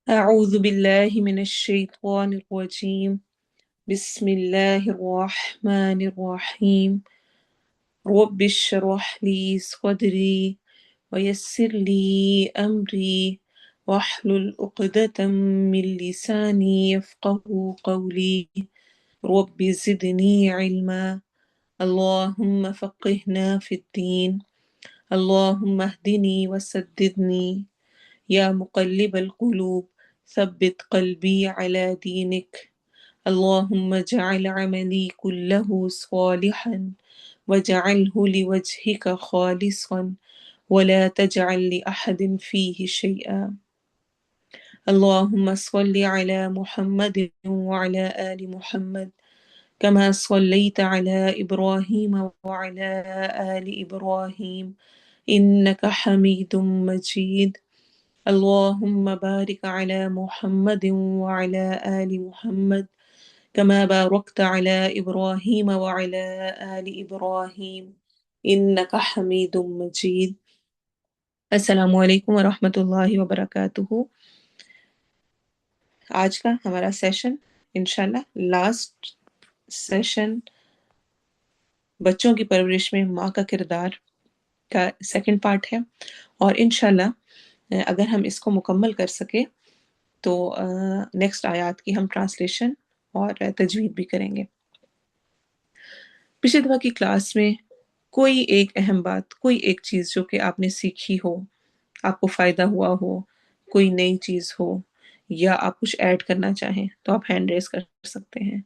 أعوذ بالله من الشيطان الرجيم. بسم الله الرحمن الرحيم. رب اشرح لي صدري ويسر لي أمري واحلل عقدة من لساني يفقه قولي. رب زدني علما. اللهم فقهنا في الدين. اللهم اهدني وسددني. يا مقلب القلوب ثبت قلبي على دينك. اللهم اجعل عملي كله صالحا واجعله لوجهك خالصا ولا تجعل لأحد فيه شيئا. اللهم صل على محمد وعلى آل محمد كما صليت على إبراهيم وعلى آل إبراهيم إنك حميد مجيد. اللهم بارك على محمد وعلى آل محمد كما باركت على إبراهيم وعلى آل إبراهيم إنك حميد مجيد. السلام علیکم ورحمۃ اللہ وبرکاتہ۔ آج کا ہمارا سیشن انشاءاللہ لاسٹ سیشن بچوں کی پرورش میں ماں کا کردار کا سیکنڈ پارٹ ہے، اور انشاءاللہ اگر ہم اس کو مکمل کر سکے تو نیکسٹ آیات کی ہم ٹرانسلیشن اور تجوید بھی کریں گے۔ پچھلی دفعہ کی کلاس میں کوئی ایک اہم بات، کوئی ایک چیز جو کہ آپ نے سیکھی ہو، آپ کو فائدہ ہوا ہو، کوئی نئی چیز ہو، یا آپ کچھ ایڈ کرنا چاہیں تو آپ ہینڈ ریز کر سکتے ہیں۔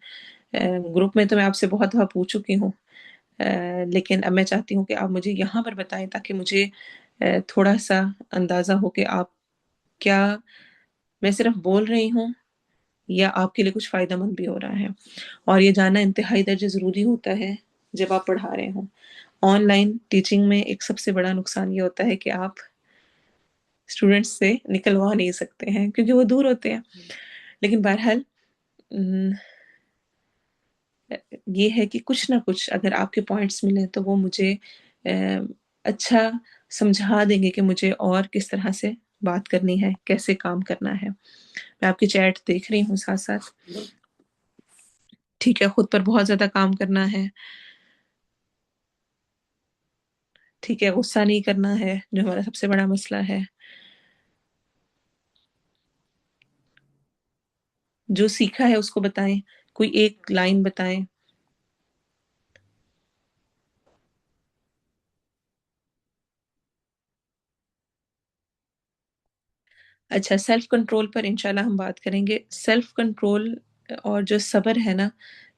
گروپ میں تو میں آپ سے بہت دفعہ پوچھ چکی ہوں، لیکن اب میں چاہتی ہوں کہ آپ مجھے یہاں پر بتائیں تاکہ مجھے تھوڑا سا اندازہ ہو کہ آپ کیا میں صرف بول رہی ہوں یا آپ کے لیے کچھ فائدہ مند بھی ہو رہا ہے۔ اور یہ جاننا انتہائی درجے ضروری ہوتا ہے جب آپ پڑھا رہے ہوں۔ آن لائن ٹیچنگ میں ایک سب سے بڑا نقصان یہ ہوتا ہے کہ آپ اسٹوڈنٹس سے نکلوا نہیں سکتے ہیں کیونکہ وہ دور ہوتے ہیں، لیکن بہرحال یہ ہے کہ کچھ نہ کچھ اگر آپ کے پوائنٹس ملیں تو وہ مجھے اچھا سمجھا دیں گے کہ مجھے اور کس طرح سے بات کرنی ہے، کیسے کام کرنا ہے۔ میں آپ کی چیٹ دیکھ رہی ہوں ساتھ ساتھ۔ ٹھیک ہے، خود پر بہت زیادہ کام کرنا ہے، ٹھیک ہے، غصہ نہیں کرنا ہے جو ہمارا سب سے بڑا مسئلہ ہے، جو سیکھا ہے اس کو بتائیں، کوئی ایک لائن بتائیں۔ اچھا، سیلف کنٹرول پر انشاءاللہ ہم بات کریں گے۔ سیلف کنٹرول اور جو صبر ہے نا،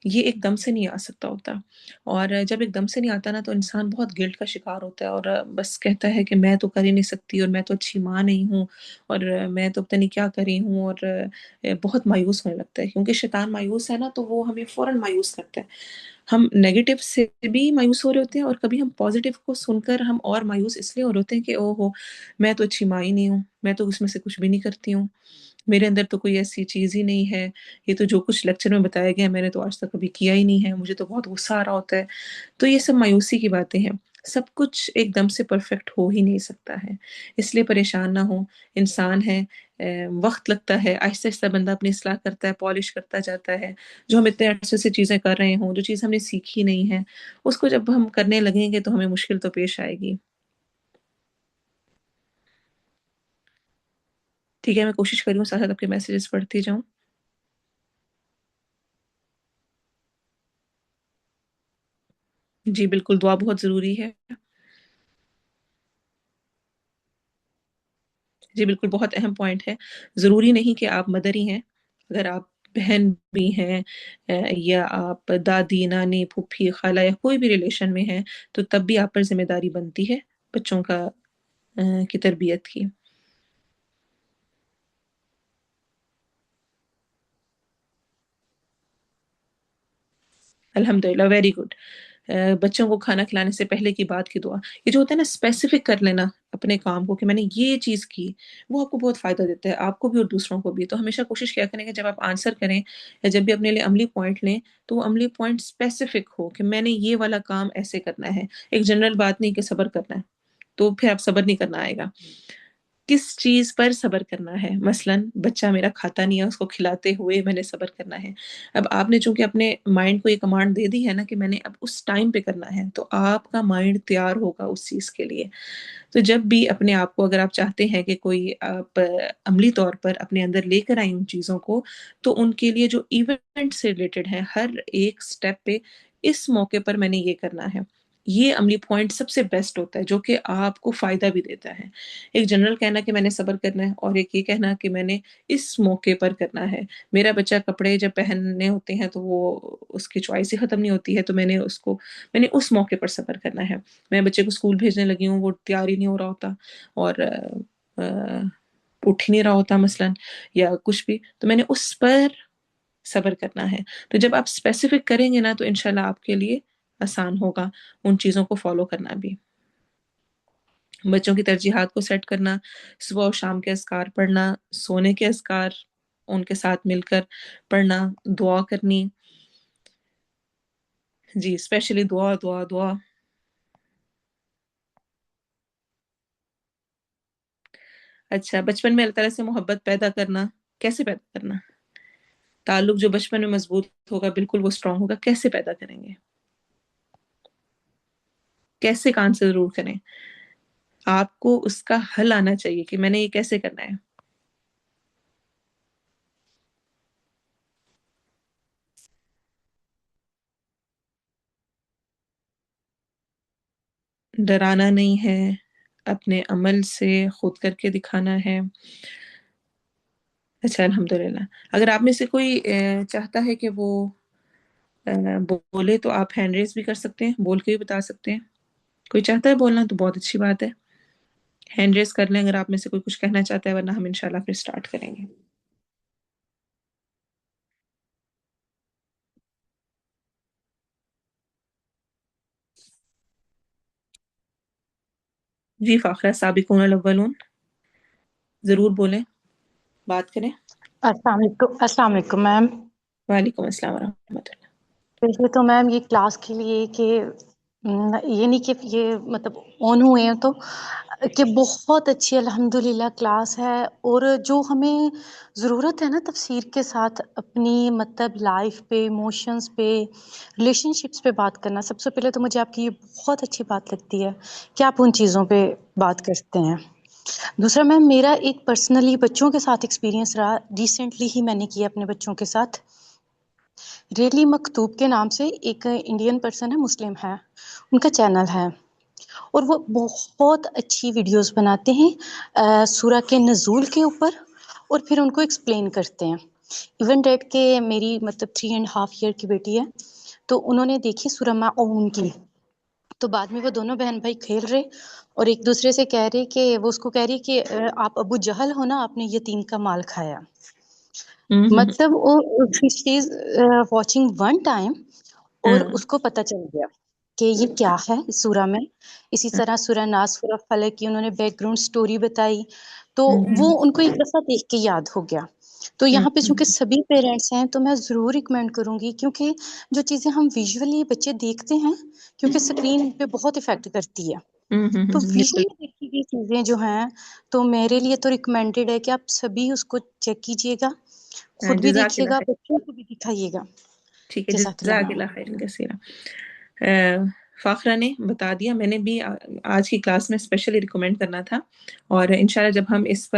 یہ ایک دم سے نہیں آ سکتا ہوتا، اور جب ایک دم سے نہیں آتا نا تو انسان بہت گلٹ کا شکار ہوتا ہے، اور بس کہتا ہے کہ میں تو کر ہی نہیں سکتی، اور میں تو اچھی ماں نہیں ہوں، اور میں تو پتہ نہیں کیا کری ہوں، اور بہت مایوس ہونے لگتا ہے، کیونکہ شیطان مایوس ہے نا تو وہ ہمیں فوراً مایوس کرتا ہے۔ ہم نیگیٹو سے بھی مایوس ہو رہے ہوتے ہیں، اور کبھی ہم پازیٹیو کو سن کر ہم اور مایوس اس لیے ہو رہے ہوتے ہیں کہ او ہو، میں تو اچھی ماں ہی نہیں ہوں، میں تو اس میں سے کچھ بھی نہیں کرتی ہوں، میرے اندر تو کوئی ایسی چیز ہی نہیں ہے، یہ تو جو کچھ لیکچر میں بتایا گیا ہے میں نے تو آج تک کبھی کیا ہی نہیں ہے، مجھے تو بہت غصہ آ رہا ہوتا ہے۔ تو یہ سب مایوسی کی باتیں ہیں، سب کچھ ایک دم سے پرفیکٹ ہو ہی نہیں سکتا ہے، اس لیے پریشان نہ ہوں۔ انسان ہے، وقت لگتا ہے، آہستہ آہستہ بندہ اپنی اصلاح کرتا ہے، پالش کرتا جاتا ہے۔ جو ہم اتنے عرصے سے چیزیں کر رہے ہوں، جو چیز ہم نے سیکھی نہیں ہے، اس کو جب ہم کرنے لگیں گے تو ہمیں مشکل تو پیش آئے گی۔ ٹھیک ہے، میں کوشش کر رہی ہوں ساتھ ساتھ آپ کے میسیجز پڑھتی جاؤں۔ جی بالکل، دعا بہت ضروری ہے۔ جی بالکل، بہت اہم پوائنٹ ہے۔ ضروری نہیں کہ آپ مدر ہی ہیں، اگر آپ بہن بھی ہیں، یا آپ دادی، نانی، پھوپھی، خالہ یا کوئی بھی ریلیشن میں ہیں، تو تب بھی آپ پر ذمہ داری بنتی ہے بچوں کا کی تربیت کی۔ الحمدللہ، ویری گڈ۔ بچوں کو کھانا کھلانے سے پہلے کی بات کی دعا، یہ جو ہوتا ہے نا اسپیسیفک کر لینا اپنے کام کو کہ میں نے یہ چیز کی، وہ آپ کو بہت فائدہ دیتا ہے، آپ کو بھی اور دوسروں کو بھی۔ تو ہمیشہ کوشش کیا کریں کہ جب آپ آنسر کریں یا جب بھی اپنے لیے عملی پوائنٹ لیں تو وہ عملی پوائنٹ اسپیسیفک ہو کہ میں نے یہ والا کام ایسے کرنا ہے، ایک جنرل بات نہیں کہ صبر کرنا ہے، تو پھر آپ صبر نہیں کرنا آئے گا۔ کس چیز پر صبر کرنا ہے. مثلاً بچہ میرا کھاتا نہیں ہے، اس کو کھلاتے ہوئے میں نے صبر کرنا ہے. اب آپ نے چونکہ اپنے مائنڈ کو یہ کمانڈ دے دی ہے نا کہ میں نے اب اس ٹائم پہ کرنا ہے، تو آپ کا مائنڈ تیار ہوگا اس چیز کے لیے. تو جب بھی اپنے آپ کو، اگر آپ چاہتے ہیں کہ کوئی آپ عملی طور پر اپنے اندر لے کر آئیں ان چیزوں کو، تو ان کے لیے جو ایونٹ سے ریلیٹڈ ہیں، ہر ایک سٹیپ پہ اس موقع پر میں نے یہ کرنا ہے، یہ عملی پوائنٹ سب سے بیسٹ ہوتا ہے جو کہ آپ کو فائدہ بھی دیتا ہے. ایک جنرل کہنا کہ میں نے صبر کرنا ہے، اور ایک یہ کہنا کہ میں نے اس موقع پر کرنا ہے. میرا بچہ کپڑے جب پہننے ہوتے ہیں تو وہ اس کی چوائس ہی ختم نہیں ہوتی ہے، تو میں نے اس موقع پر صبر کرنا ہے. میں بچے کو اسکول بھیجنے لگی ہوں، وہ تیار ہی نہیں ہو رہا ہوتا اور اٹھ ہی نہیں رہا ہوتا مثلاً، یا کچھ بھی، تو میں نے اس پر صبر کرنا ہے. تو جب آپ اسپیسیفک کریں گے نا تو انشاءاللہ آپ کے لیے آسان ہوگا ان چیزوں کو فالو کرنا بھی. بچوں کی ترجیحات کو سیٹ کرنا، صبح و شام کے اذکار پڑھنا، سونے کے اذکار ان کے ساتھ مل کر پڑھنا، دعا کرنی. جی اسپیشلی دعا دعا دعا. اچھا، بچپن میں اللہ تعالیٰ سے محبت پیدا کرنا، کیسے پیدا کرنا؟ تعلق جو بچپن میں مضبوط ہوگا، بالکل وہ اسٹرانگ ہوگا، کیسے پیدا کریں گے؟ کیسے کا آنسر ضرور کریں. آپ کو اس کا حل آنا چاہیے کہ میں نے یہ کیسے کرنا ہے. ڈرانا نہیں ہے، اپنے عمل سے خود کر کے دکھانا ہے. اچھا الحمدللہ. اگر آپ میں سے کوئی چاہتا ہے کہ وہ بولے تو آپ ہینڈ ریز بھی کر سکتے ہیں، بول کے بھی بتا سکتے ہیں. کوئی چاہتا ہے بولنا تو بہت اچھی بات ہے، ہینڈ ریز کر لیں اگر آپ میں سے کوئی کچھ کہنا چاہتا ہے، ورنہ ہم انشاءاللہ پھر سٹارٹ کریں گے. جی فاخرہ، سابقون الاولون، ضرور بولیں، بات کریں. السلام علیکم، السلام علیکم میم. وعلیکم السلام ورحمۃ اللہ. پہلے تو میم یہ کلاس کے لیے کہ یہ نہیں کہ یہ مطلب آن ہوئے ہیں تو کہ بہت اچھی الحمدللہ کلاس ہے. اور جو ہمیں ضرورت ہے نا تفسیر کے ساتھ اپنی مطلب لائف پہ، ایموشنز پہ، ریلیشن شپس پہ بات کرنا، سب سے پہلے تو مجھے آپ کی یہ بہت اچھی بات لگتی ہے کہ آپ ان چیزوں پہ بات کرتے ہیں. دوسرا میم، میرا ایک پرسنلی بچوں کے ساتھ ایکسپیرینس رہا، ریسنٹلی ہی میں نے کیا اپنے بچوں کے ساتھ. ریلی مکتوب کے نام سے ایک انڈین پرسن ہے، مسلم ہے، ان کا چینل ہے اور وہ بہت اچھی ویڈیوز بناتے ہیں سورہ کے نزول کے اوپر، اور پھر ان کو ایکسپلین کرتے ہیں. ایون ڈیٹ کہ میری مطلب 3.5 ایئر کی بیٹی ہے، تو انہوں نے دیکھی سورہ ماعون کی، تو بعد میں وہ دونوں بہن بھائی کھیل رہے اور ایک دوسرے سے کہہ رہے کہ وہ اس کو کہہ رہی کہ آپ ابو جہل ہو نا، آپ نے یتیم کا مال کھایا. مطلب شی از واچنگ ون ٹائم اور اس کو پتہ چل گیا کہ یہ کیا ہے اس سورہ میں. اسی طرح سورہ ناس، سورہ فلق کی انہوں نے بیک گراؤنڈ سٹوری بتائی، تو وہ ان کو ایک دفعہ دیکھ کے یاد ہو گیا. تو یہاں پہ چونکہ سبھی پیرنٹس ہیں تو میں ضرور ریکمینڈ کروں گی، کیونکہ جو چیزیں ہم ویژولی بچے دیکھتے ہیں، کیونکہ اسکرین پہ بہت افیکٹ کرتی ہے، تو بالکل. ویژولی دیکھی گئی چیزیں جو ہیں تو میرے لیے تو ریکمینڈیڈ ہے کہ آپ سبھی اس کو چیک کیجیے گا، خود بھی جزاک دیکھیے اللہ گا، خیر. بچوں کو بھی دکھائیے گا. ٹھیک ہے، جزاک اللہ جزاک میم. اللہ خیر کثیرا. فاخرہ نے بتا دیا، میں نے بھی آج کی کلاس میں اسپیشلی ریکمینڈ کرنا تھا، اور انشاءاللہ جب ہم اس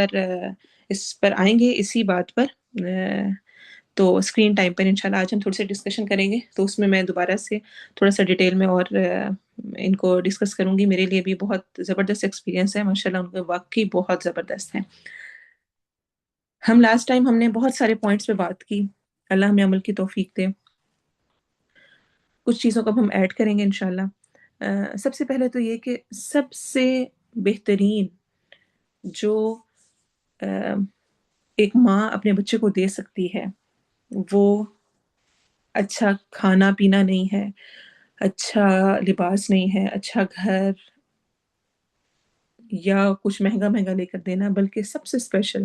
پر آئیں گے اسی بات پر، تو اسکرین ٹائم پر انشاءاللہ آج ہم تھوڑے سے ڈسکشن کریں گے، تو اس میں دوبارہ سے تھوڑا سا ڈیٹیل میں اور ان کو ڈسکس کروں گی. میرے لیے بھی بہت زبردست ایکسپیرینس ہے، ماشاءاللہ ان کے واقعی بہت زبردست ہیں. لاسٹ ٹائم ہم نے بہت سارے پوائنٹس پہ بات کی، اللہ ہمیں عمل کی توفیق دے. کچھ چیزوں کو اب ہم ایڈ کریں گے انشاءاللہ. سب سے پہلے تو یہ کہ سب سے بہترین جو ایک ماں اپنے بچے کو دے سکتی ہے، وہ اچھا کھانا پینا نہیں ہے، اچھا لباس نہیں ہے، اچھا گھر یا کچھ مہنگا مہنگا لے کر دینا، بلکہ سب سے اسپیشل،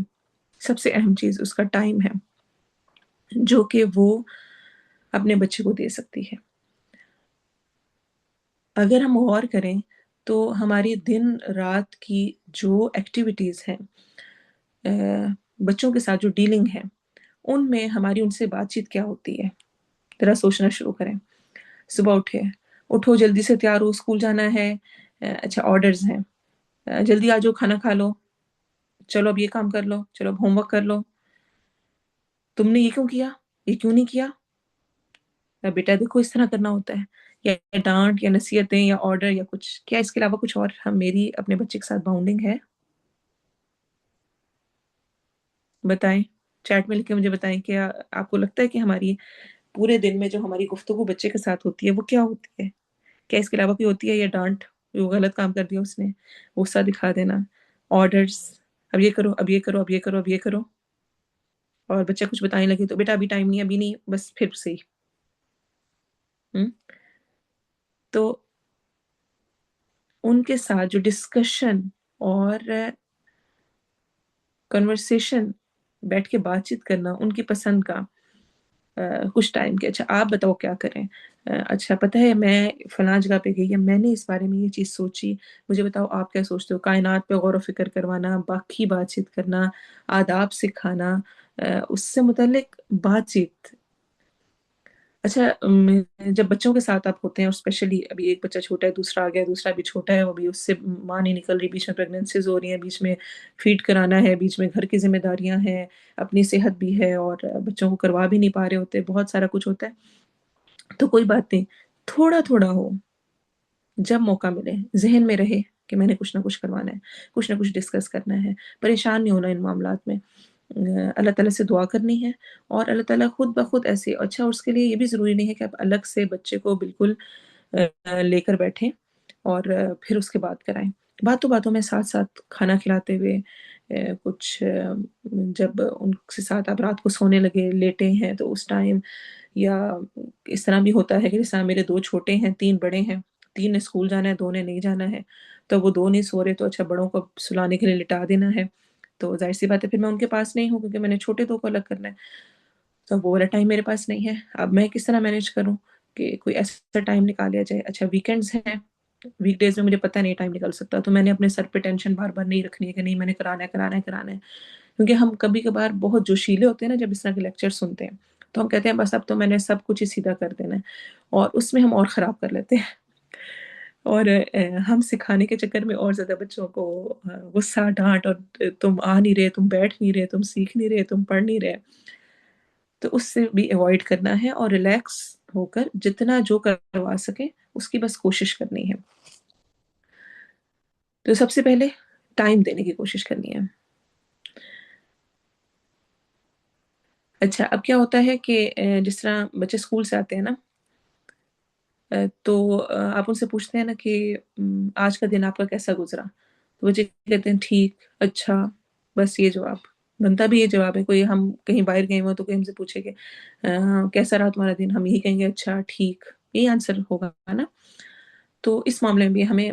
سب سے اہم چیز اس کا ٹائم ہے، جو کہ وہ اپنے بچے کو دے سکتی ہے. اگر ہم غور کریں تو ہماری دن رات کی جو ایکٹیویٹیز ہیں، بچوں کے ساتھ جو ڈیلنگ ہے، ان میں ہماری ان سے بات چیت کیا ہوتی ہے، ذرا سوچنا شروع کریں۔ صبح اٹھو جلدی سے تیار ہو، اسکول جانا ہے، اچھا آرڈرز ہیں، جلدی آ جاؤ کھانا کھا لو، چلو اب یہ کام کر لو، چلو اب ہوم ورک کر لو، تم نے یہ کیوں کیا، یہ کیوں نہیں کیا، بیٹا دیکھو اس طرح کرنا ہوتا ہے، یا ڈانٹ یا نصیحتیں یا آرڈر یا کچھ، کیا اس کے علاوہ کچھ اور ہم میری اپنے بچے کے ساتھ باؤنڈنگ ہے؟ بتائیں، چیٹ میں لکھ کے مجھے بتائیں کہ آپ کو لگتا ہے کہ ہماری پورے دن میں جو ہماری گفتگو بچے کے ساتھ ہوتی ہے وہ کیا ہوتی ہے؟ کیا اس کے علاوہ کوئی ہوتی ہے، یا ڈانٹ، وہ غلط کام کر دیا اس نے، غصہ دکھا دینا، آرڈرز، اب یہ کرو اب یہ کرو اب یہ کرو اب یہ کرو، اور بچہ کچھ بتانے لگے تو بیٹا ابھی ٹائم نہیں، ابھی نہیں، بس پھر سے ہی۔ ہم؟ تو ان کے ساتھ جو ڈسکشن اور کنورسیشن، بیٹھ کے بات چیت کرنا ان کی پسند کا، کچھ ٹائم کے، اچھا آپ بتاؤ کیا کریں، اچھا پتہ ہے میں فلاں جگہ پہ گئی یا میں نے اس بارے میں یہ چیز سوچی، مجھے بتاؤ آپ کیا سوچتے ہو، کائنات پہ غور و فکر کروانا، باقی بات چیت کرنا، آداب سکھانا، اس سے متعلق بات چیت۔ اچھا جب بچوں کے ساتھ آپ ہوتے ہیں، اور اسپیشلی ابھی ایک بچہ چھوٹا ہے، دوسرا آ گیا، دوسرا بھی چھوٹا ہے، وہ بھی اس سے ماں نہیں نکل رہی، بیچ میں پریگننسیز ہو رہی ہیں، بیچ میں فیڈ کرانا ہے، بیچ میں گھر کی ذمہ داریاں ہیں، اپنی صحت بھی ہے، اور بچوں کو کروا بھی نہیں پا رہے ہوتے، بہت سارا کچھ ہوتا ہے۔ تو کوئی بات نہیں، تھوڑا تھوڑا ہو، جب موقع ملے ذہن میں رہے کہ میں نے کچھ نہ کچھ کروانا ہے، کچھ نہ کچھ ڈسکس کرنا ہے، پریشان نہیں ہونا ان معاملات میں، اللہ تعالیٰ سے دعا کرنی ہے، اور اللہ تعالیٰ خود بخود ایسے، اچھا اس کے لیے یہ بھی ضروری نہیں ہے کہ آپ الگ سے بچے کو بالکل لے کر بیٹھیں اور پھر اس کے بعد کرائیں، باتوں باتوں میں ساتھ ساتھ کھانا کھلاتے ہوئے، کچھ جب ان کے ساتھ آپ رات کو سونے لگے لیٹے ہیں تو اس ٹائم، یا اس طرح بھی ہوتا ہے کہ جیسا میرے 2 چھوٹے ہیں، 3 بڑے ہیں، 3 نے اسکول جانا ہے، 2 نے نہیں جانا ہے، تو وہ 2 نہیں سو رہے، تو اچھا بڑوں کو سلانے کے لیے لٹا دینا ہے، تو ظاہر سی بات ہے پھر میں ان کے پاس نہیں ہوں کیونکہ میں نے چھوٹے 2 کو الگ کرنا ہے، تو وہ والا ٹائم میرے پاس نہیں ہے، اب میں کس طرح مینیج کروں کہ کوئی ایسا ٹائم نکالیا جائے، اچھا ویکینڈز ہیں، ویک ڈیز میں مجھے پتہ نہیں ٹائم نکل سکتا، تو میں نے اپنے سر پہ ٹینشن بار بار نہیں رکھنی ہے کہ نہیں میں نے کرانا ہے کرانا ہے کرانا ہے، کیونکہ ہم کبھی کبھار بہت جوشیلے ہوتے ہیں نا جب اس طرح کے لیکچر سنتے ہیں، تو ہم کہتے ہیں بس اب تو میں نے سب کچھ ہی سیدھا کر دینا ہے، اور اس میں ہم اور خراب کر لیتے ہیں، اور ہم سکھانے کے چکر میں اور زیادہ بچوں کو غصہ ڈانٹ، اور تم آ نہیں رہے، تم بیٹھ نہیں رہے، تم سیکھ نہیں رہے، تم پڑھ نہیں رہے، تو اس سے بھی ایوائڈ کرنا ہے، اور ریلیکس ہو کر جتنا جو کروا سکے اس کی بس کوشش کرنی ہے، تو سب سے پہلے ٹائم دینے کی کوشش کرنی ہے۔ اچھا اب کیا ہوتا ہے کہ جس طرح بچے اسکول سے آتے ہیں نا، تو آپ ان سے پوچھتے ہیں نا کہ آج کا دن آپ کا کیسا گزرا، تو بچے کہتے ہیں ٹھیک، اچھا، بس یہ جواب بنتا بھی، یہ جواب ہے، کوئی ہم کہیں باہر گئے ہوں تو کوئی ہم سے پوچھے کہ کیسا رہا تمہارا دن، ہم یہی کہیں گے اچھا ٹھیک، یہی آنسر ہوگا نا۔ تو اس معاملے میں بھی ہمیں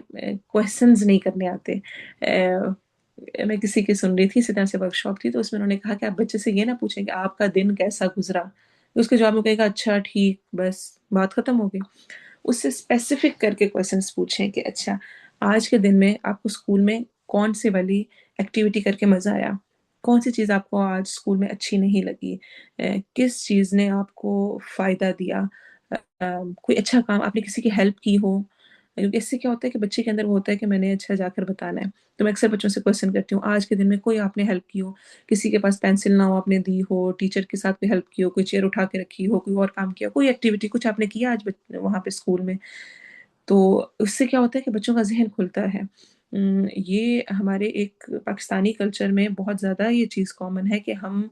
کویسچنز نہیں کرنے آتے۔ میں کسی کی سن رہی تھی، اسی طرح سے ورک شاپ تھی، تو اس میں انہوں نے کہا کہ آپ بچے سے یہ نہ پوچھیں کہ آپ کا دن کیسا گزرا، اس کے جواب میں کہے گا اچھا ٹھیک، بس بات ختم ہو گئی۔ اس سے اسپیسیفک کر کے کویسچنس پوچھیں کہ اچھا آج کے دن میں آپ کو اسکول میں کون سی والی ایکٹیویٹی کر کے مزہ آیا، کون سی چیز آپ کو آج اسکول میں اچھی نہیں لگی، کس چیز نے آپ کو فائدہ دیا، کوئی اچھا کام آپ نے کسی کی ہیلپ کی ہو، کیونکہ اس سے کیا ہوتا ہے کہ بچے کے اندر وہ ہوتا ہے کہ میں نے اچھا جا کر بتانا ہے، تو میں اکثر بچوں سے کویشچن کرتی ہوں آج کے دن میں کوئی آپ نے ہیلپ کی ہو، کسی کے پاس پینسل نہ ہو آپ نے دی ہو، ٹیچر کے ساتھ کوئی ہیلپ کی ہو، کوئی چیئر اٹھا کے رکھی ہو، کوئی اور کام کیا، کوئی ایکٹیویٹی کچھ آپ نے کیا آج وہاں پہ اسکول میں، تو اس سے کیا ہوتا ہے کہ بچوں کا ذہن کھلتا ہے۔ یہ ہمارے ایک پاکستانی کلچر میں بہت زیادہ یہ چیز کامن ہے کہ ہم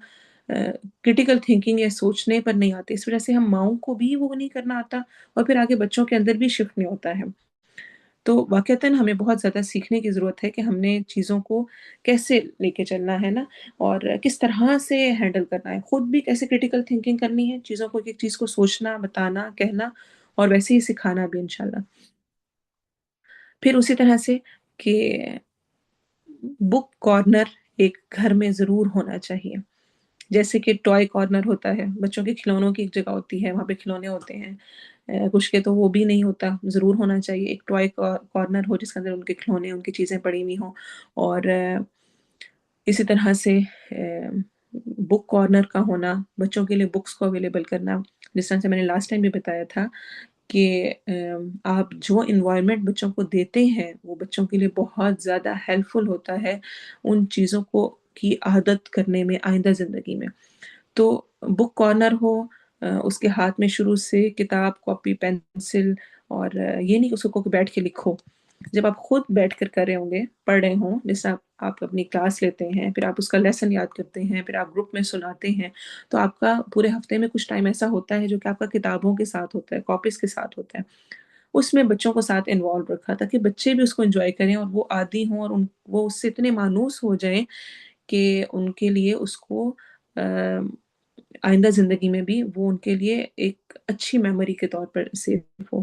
کرٹیکل تھنکنگ یا سوچنے پر نہیں آتے، اس وجہ سے ہم ماؤں کو بھی وہ نہیں کرنا آتا، اور پھر آگے بچوں کے اندر بھی شفٹ نہیں ہوتا ہے۔ تو واقعتاً ہمیں بہت زیادہ سیکھنے کی ضرورت ہے کہ ہم نے چیزوں کو کیسے لے کے چلنا ہے نا، اور کس طرح سے ہینڈل کرنا ہے، خود بھی کیسے کرٹیکل تھنکنگ کرنی ہے، چیزوں کو، ایک چیز کو سوچنا، بتانا، کہنا، اور ویسے ہی سکھانا بھی انشاءاللہ۔ پھر اسی طرح سے کہ بک کارنر ایک گھر میں ضرور ہونا چاہیے، جیسے کہ ٹوائے کارنر ہوتا ہے، بچوں کے کھلونوں کی ایک جگہ ہوتی ہے، وہاں پہ کھلونے ہوتے ہیں، کچھ کے تو وہ بھی نہیں ہوتا، ضرور ہونا چاہیے ایک ٹوائے کارنر ہو جس کے اندر ان کے کھلونے، ان کی چیزیں پڑی ہوئی ہوں، اور اسی طرح سے بک کارنر کا ہونا، بچوں کے لیے بکس کو اویلیبل کرنا، جس طرح سے میں نے لاسٹ ٹائم بھی بتایا تھا کہ آپ جو انوائرمنٹ بچوں کو دیتے ہیں وہ بچوں کے لیے بہت زیادہ ہیلپ فل ہوتا ہے ان چیزوں کو کی عادت کرنے میں آئندہ زندگی میں. تو بک کارنر ہو، اس کے ہاتھ میں شروع سے کتاب، کاپی، پینسل، اور یہ نہیں کہ اس کو بیٹھ کے لکھو. جب آپ خود بیٹھ کر کر رہے ہوں گے، پڑھ رہے ہوں، جیسے آپ اپنی کلاس لیتے ہیں، پھر آپ اس کا لیسن یاد کرتے ہیں، پھر آپ گروپ میں سناتے ہیں، تو آپ کا پورے ہفتے میں کچھ ٹائم ایسا ہوتا ہے جو کہ آپ کا کتابوں کے ساتھ ہوتا ہے، کاپیز کے ساتھ ہوتا ہے. اس میں بچوں کو ساتھ انوالو رکھا تاکہ بچے بھی اس کو انجوائے کریں اور وہ عادی ہوں، اور وہ اس سے اتنے مانوس ہو جائیں کہ ان کے لیے اس کو آئندہ زندگی میں بھی وہ ان کے لیے ایک اچھی میموری کے طور پر سیو ہو.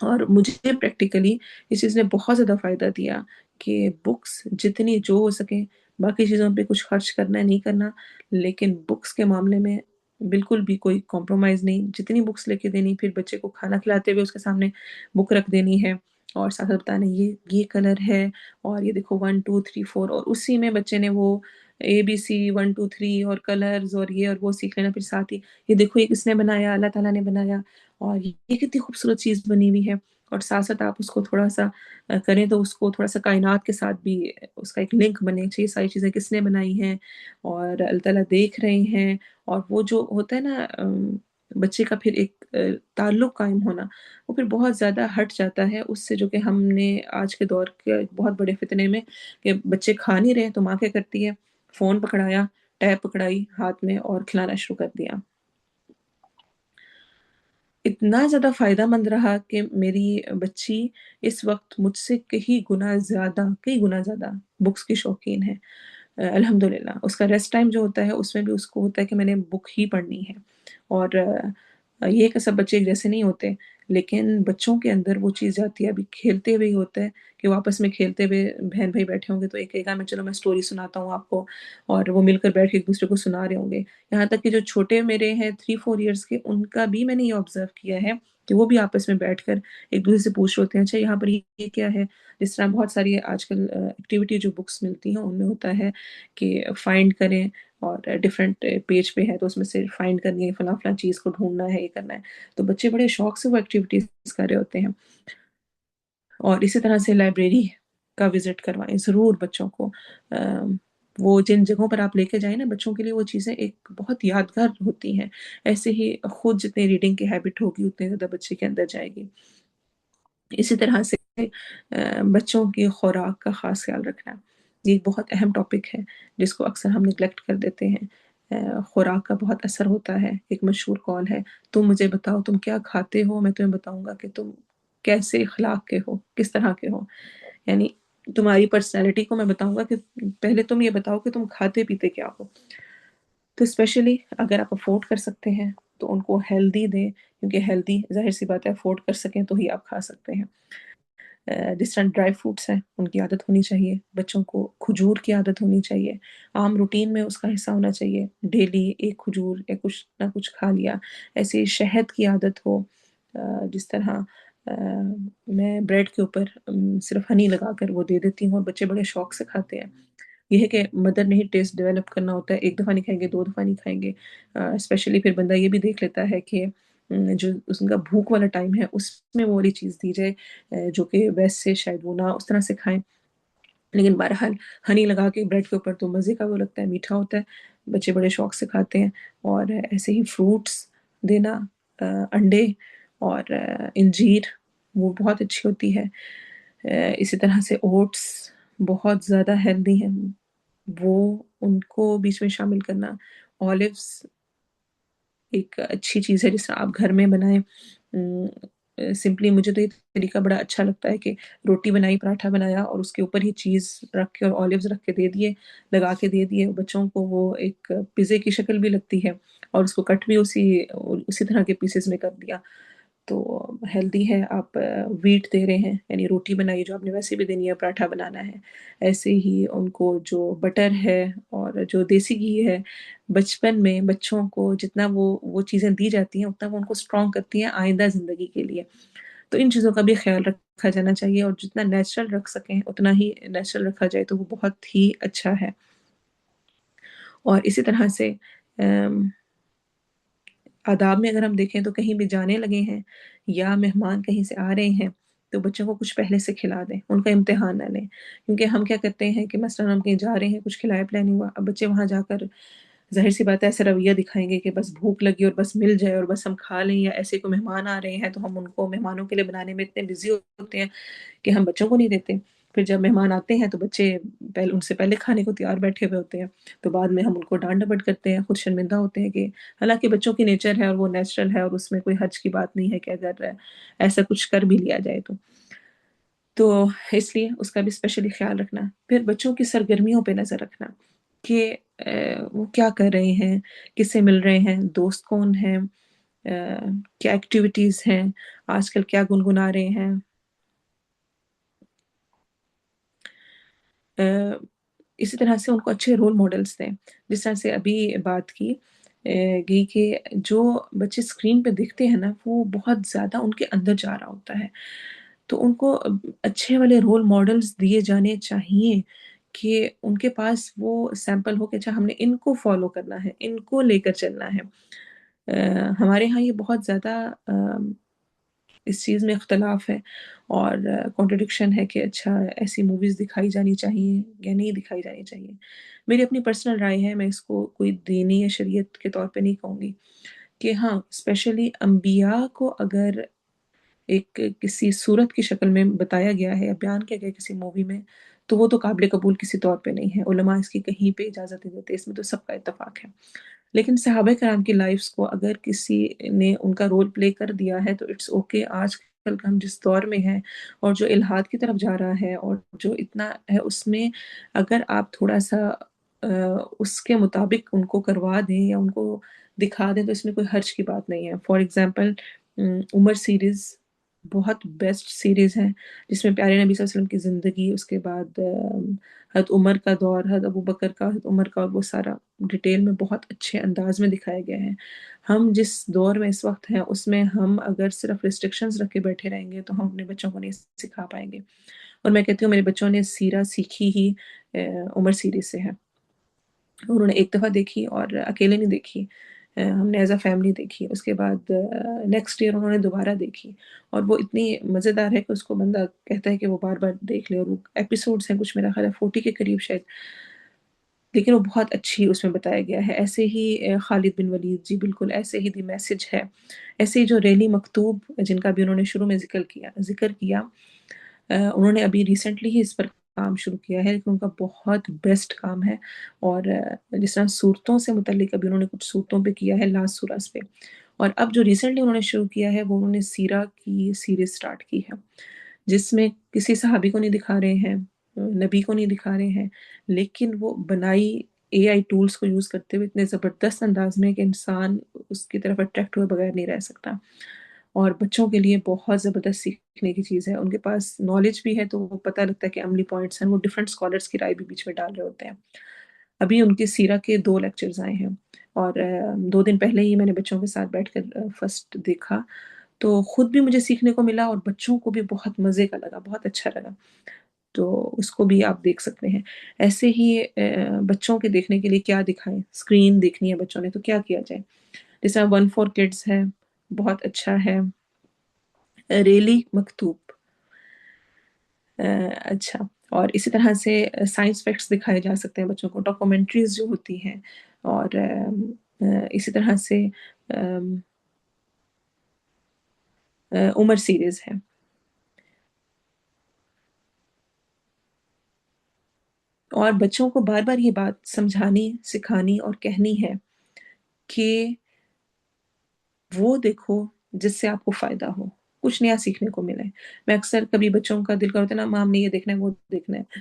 اور مجھے پریکٹیکلی اس چیز نے بہت زیادہ فائدہ دیا کہ بکس جتنی جو ہو سکے، باقی چیزوں پہ کچھ خرچ کرنا ہے نہیں کرنا، لیکن بکس کے معاملے میں بالکل بھی کوئی کمپرومائز نہیں. جتنی بکس لے کے دینی، پھر بچے کو کھانا کھلاتے ہوئے اس کے سامنے بک رکھ دینی ہے، اور ساتھ ساتھ بتانا یہ کلر ہے، اور یہ دیکھو 1 2 3 4، اور اسی میں بچے نے وہ ABC 1 2 3 اور کلرز اور یہ اور وہ سیکھ لینا. پھر ساتھ ہی یہ دیکھو یہ کس نے بنایا، اللہ تعالیٰ نے بنایا، اور یہ کتنی خوبصورت چیز بنی ہوئی ہے. اور ساتھ ساتھ آپ اس کو تھوڑا سا کریں تو اس کو تھوڑا سا کائنات کے ساتھ بھی اس کا ایک لنک بنے چاہیے، ساری چیزیں کس نے بنائی ہیں اور اللہ تعالیٰ دیکھ رہے ہیں. اور وہ جو ہوتا ہے نا بچے کا پھر ایک تعلق قائم ہونا، وہ پھر بہت زیادہ ہٹ جاتا ہے اس سے جو کہ ہم نے آج کے دور کے بہت بڑے فتنے میں کہ بچے کھا نہیں رہے تو ماں کیا کرتی ہے، فون پکڑایا، ٹیب پکڑائی ہاتھ میں اور کھلانا شروع کر دیا. اتنا زیادہ فائدہ مند رہا کہ میری بچی اس وقت مجھ سے کئی گنا زیادہ بکس کی شوقین ہے. الحمدللہ اس کا ریسٹ ٹائم جو ہوتا ہے اس میں بھی اس کو ہوتا ہے کہ میں نے بک ہی پڑھنی ہے. اور یہ کہ سب بچے ایک جیسے نہیں ہوتے، لیکن بچوں کے اندر وہ چیز جاتی ہے. ابھی کھیلتے ہوئے ہی ہوتا ہے کہ وہ آپس میں کھیلتے ہوئے بہن بھائی بیٹھے ہوں گے تو ایک کہے گا میں چلو میں سٹوری سناتا ہوں آپ کو، اور وہ مل کر بیٹھ کے ایک دوسرے کو سنا رہے ہوں گے. یہاں تک کہ جو چھوٹے میرے ہیں 3 4 ایئرس کے، ان کا بھی میں نے یہ آبزرو کیا ہے کہ وہ بھی آپس میں بیٹھ کر ایک دوسرے سے پوچھ رہے ہوتے ہیں اچھا یہاں پر یہ کیا ہے. جس طرح بہت ساری آج کل ایکٹیویٹی جو بکس ملتی ہیں ان میں ہوتا ہے کہ فائنڈ کریں، اور ڈفرینٹ پیج پہ ہے تو اس میں سے فائنڈ کرنی ہے، فلاں فلاں چیز کو ڈھونڈنا ہے، یہ کرنا ہے. تو بچے بڑے شوق سے وہ ایکٹیویٹیز کر رہے ہوتے ہیں. اور اسی طرح سے لائبریری کا وزٹ کروائیں ضرور بچوں کو. وہ جن جگہوں پر آپ لے کے جائیں نا بچوں کے لیے وہ چیزیں ایک بہت یادگار ہوتی ہیں. ایسے ہی خود جتنے ریڈنگ کی ہیبٹ ہوگی اتنے زیادہ بچے کے اندر جائے گی. اسی طرح سے بچوں کی خوراک کا خاص خیال رکھنا، یہ ایک بہت اہم ٹاپک ہے جس کو اکثر ہم نگلیکٹ کر دیتے ہیں. خوراک کا بہت اثر ہوتا ہے. ایک مشہور قول ہے، تم مجھے بتاؤ تم کیا کھاتے ہو، میں تمہیں بتاؤں گا کہ تم کیسے اخلاق کے ہو، کس طرح کے ہو. یعنی تمہاری پرسنالٹی کو میں بتاؤں گا کہ پہلے تم یہ بتاؤ کہ تم کھاتے پیتے کیا ہو. تو اسپیشلی اگر آپ افورڈ کر سکتے ہیں تو ان کو ہیلدی دیں، کیونکہ ہیلدی ظاہر سی بات ہے افورڈ کر سکیں تو ہی آپ کھا سکتے ہیں. جس طرح ڈرائی فروٹس ہیں ان کی عادت ہونی چاہیے، بچوں کو کھجور کی عادت ہونی چاہیے، عام روٹین میں اس کا حصہ ہونا چاہیے. ڈیلی ایک کھجور یا کچھ نہ کچھ کھا لیا. ایسے شہد کی عادت ہو، جس طرح میں بریڈ کے اوپر صرف ہنی لگا کر وہ دے دیتی ہوں اور بچے بڑے شوق سے کھاتے ہیں. یہ ہے کہ مدر نے ہی ٹیسٹ ڈیولپ کرنا ہوتا ہے، ایک دفعہ نہیں کھائیں گے، 2 دفعہ نہیں کھائیں گے. اسپیشلی پھر بندہ یہ بھی دیکھ لیتا ہے کہ جو اس کا بھوک والا ٹائم ہے اس میں وہ والی چیز دی جائے جو کہ ویسے شاید وہ نہ اس طرح سے کھائیں. لیکن بہرحال ہنی لگا کے بریڈ کے اوپر تو مزے کا وہ لگتا ہے، میٹھا ہوتا ہے، بچے بڑے شوق سے کھاتے ہیں. اور ایسے ہی فروٹس دینا، انڈے اور انجیر وہ بہت اچھی ہوتی ہے. اسی طرح سے اوٹس بہت زیادہ ہیلدی ہیں، وہ ان کو بیچ میں شامل کرنا. اولیوز ایک اچھی چیز ہے جس طرح آپ گھر میں بنائیں. سمپلی مجھے تو یہ طریقہ بڑا اچھا لگتا ہے کہ روٹی بنائی، پراٹھا بنایا اور اس کے اوپر ہی چیز رکھ کے اور اولیوز رکھ کے دے دیے، لگا کے دے دیے بچوں کو. وہ ایک پیزے کی شکل بھی لگتی ہے اور اس کو کٹ بھی اسی طرح کے پیسز میں کر دیا. تو ہیلدی ہے، آپ ویٹ دے رہے ہیں، یعنی روٹی بنائیے جو آپ نے ویسے بھی دینی ہے، پراٹھا بنانا ہے، ایسے ہی ان کو جو بٹر ہے اور جو دیسی گھی ہے، بچپن میں بچوں کو جتنا وہ چیزیں دی جاتی ہیں اتنا وہ ان کو اسٹرانگ کرتی ہیں آئندہ زندگی کے لیے. تو ان چیزوں کا بھی خیال رکھا جانا چاہیے، اور جتنا نیچرل رکھ سکیں اتنا ہی نیچرل رکھا جائے تو وہ بہت ہی اچھا ہے. اور اسی طرح سے آداب میں اگر ہم دیکھیں تو کہیں بھی جانے لگے ہیں یا مہمان کہیں سے آ رہے ہیں تو بچوں کو کچھ پہلے سے کھلا دیں، ان کا امتحان نہ لیں. کیونکہ ہم کیا کرتے ہیں کہ مثلا ہم کہیں جا رہے ہیں، کچھ کھلایا پلایا نہیں ہوا، اب بچے وہاں جا کر ظاہر سی بات ہے ایسے رویہ دکھائیں گے کہ بس بھوک لگی اور بس مل جائے اور بس ہم کھا لیں، یا ایسے کوئی مہمان آ رہے ہیں تو ہم ان کو مہمانوں کے لیے بنانے میں اتنے بزی ہوتے ہیں کہ ہم بچوں کو نہیں دیتے. پھر جب مہمان آتے ہیں تو بچے ان سے پہلے کھانے کو تیار بیٹھے ہوئے ہوتے ہیں، تو بعد میں ہم ان کو ڈانٹ ڈپٹ کرتے ہیں، خود شرمندہ ہوتے ہیں کہ حالانکہ بچوں کی نیچر ہے اور وہ نیچرل ہے اور اس میں کوئی حرج کی بات نہیں ہے کہ اگر ایسا کچھ کر بھی لیا جائے تو اس لیے اس کا بھی اسپیشلی خیال رکھنا. پھر بچوں کی سرگرمیوں پہ نظر رکھنا کہ وہ کیا کر رہے ہیں، کس سے مل رہے ہیں، دوست کون ہیں، کیا ایکٹیویٹیز ہیں، آج کل کیا گنگنا رہے ہیں. اسی طرح سے ان کو اچھے رول ماڈلز دیں. جس طرح سے ابھی بات کی گئی کہ جو بچے اسکرین پہ دیکھتے ہیں نا وہ بہت زیادہ ان کے اندر جا رہا ہوتا ہے، تو ان کو اچھے والے رول ماڈلز دیے جانے چاہیے کہ ان کے پاس وہ سیمپل ہو کہ اچھا ہم نے ان کو فالو کرنا ہے، ان کو لے کر چلنا ہے. ہمارے ہاں یہ بہت زیادہ اس چیز میں اختلاف ہے اور کانٹرڈکشن ہے کہ اچھا ایسی موویز دکھائی جانی چاہیے یا نہیں دکھائی جانی چاہیے. میری اپنی پرسنل رائے ہے، میں اس کو کوئی دینی یا شریعت کے طور پہ نہیں کہوں گی کہ ہاں اسپیشلی انبیاء کو اگر ایک کسی صورت کی شکل میں بتایا گیا ہے یا بیان کیا گیا کسی مووی میں تو وہ تو قابل قبول کسی طور پہ نہیں ہے. علماء اس کی کہیں پہ اجازت نہیں دیتے، اس میں تو سب کا اتفاق ہے. لیکن صحابہ کرام کی لائفز کو اگر کسی نے ان کا رول پلے کر دیا ہے تو اٹس اوکے. آج کل کا ہم جس دور میں ہیں اور جو الحاد کی طرف جا رہا ہے اور جو اتنا ہے اس میں اگر آپ تھوڑا سا اس کے مطابق ان کو کروا دیں یا ان کو دکھا دیں تو اس میں کوئی حرج کی بات نہیں ہے. فار ایگزامپل عمر سیریز بہت بیسٹ سیریز ہے جس میں پیارے نبی صلی اللہ علیہ وسلم کی زندگی، اس کے بعد حضرت عمر کا دور، حضرت ابو بکر کا، حضرت عمر کا، اور وہ سارا ڈیٹیل میں بہت اچھے انداز میں دکھایا گیا ہے. ہم جس دور میں اس وقت ہیں اس میں ہم اگر صرف ریسٹرکشنز رکھ کے بیٹھے رہیں گے تو ہم اپنے بچوں کو نہیں سکھا پائیں گے. اور میں کہتی ہوں میرے بچوں نے سیرہ سیکھی ہی عمر سیریز سے ہے. انہوں نے ایک دفعہ دیکھی اور اکیلے نہیں دیکھی، ہم نے ایز اے فیملی دیکھی. اس کے بعد نیکسٹ ایئر انہوں نے دوبارہ دیکھی اور وہ اتنی مزیدار ہے کہ اس کو بندہ کہتا ہے کہ وہ بار بار دیکھ لے. اور وہ ایپیسوڈز ہیں کچھ میرا خیال ہے 40 کے قریب شاید، لیکن وہ بہت اچھی اس میں بتایا گیا ہے. ایسے ہی خالد بن ولید، جی بالکل ایسے ہی دی میسج ہے. ایسے ہی جو ریلی مکتوب جن کا بھی انہوں نے شروع میں ذکر کیا انہوں نے ابھی ریسنٹلی ہی اس پر کام شروع کیا ہے لیکن ان کا بہت بیسٹ کام ہے. اور جس طرح صورتوں سے متعلق ابھی انہوں نے کچھ صورتوں پہ کیا ہے، لاسٹ سورہ پہ، اور اب جو ریسنٹلی انہوں نے شروع کیا ہے وہ انہوں نے سیرہ کی سیریز سٹارٹ کی ہے جس میں کسی صحابی کو نہیں دکھا رہے ہیں، نبی کو نہیں دکھا رہے ہیں، لیکن وہ بنائی اے آئی ٹولز کو یوز کرتے ہوئے اتنے زبردست انداز میں کہ انسان اس کی طرف اٹریکٹ ہوئے بغیر نہیں رہ سکتا. اور بچوں کے لیے بہت زبردست سیکھنے کی چیز ہے. ان کے پاس نالج بھی ہے تو وہ پتہ لگتا ہے کہ عملی پوائنٹس ہیں، وہ ڈفرینٹ اسکالرس کی رائے بھی بیچ میں ڈال رہے ہوتے ہیں. ابھی ان کی سیرہ کے 2 لیکچرز آئے ہیں اور 2 دن پہلے ہی میں نے بچوں کے ساتھ بیٹھ کر فرسٹ دیکھا تو خود بھی مجھے سیکھنے کو ملا اور بچوں کو بھی بہت مزے کا لگا، بہت اچھا لگا. تو اس کو بھی آپ دیکھ سکتے ہیں. ایسے ہی بچوں کے دیکھنے کے لیے کیا دکھائیں، اسکرین دیکھنی ہے بچوں نے تو کیا کیا جائے. جیسے ون فور کڈز ہے، بہت اچھا ہے. ریلی مکتوب اچھا. اور اسی طرح سے سائنس فیکٹس دکھائے جا سکتے ہیں بچوں کو، ڈاکومنٹریز جو ہوتی ہیں. اور اسی طرح سے عمر سیریز ہے. اور بچوں کو بار بار یہ بات سمجھانی، سکھانی اور کہنی ہے کہ وہ دیکھو جس سے آپ کو فائدہ ہو، کچھ نیا سیکھنے کو ملے. میں اکثر کبھی بچوں کا دل کرتا ہے نا، ماں ہم نے یہ دیکھنا ہے وہ دیکھنا ہے،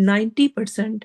90%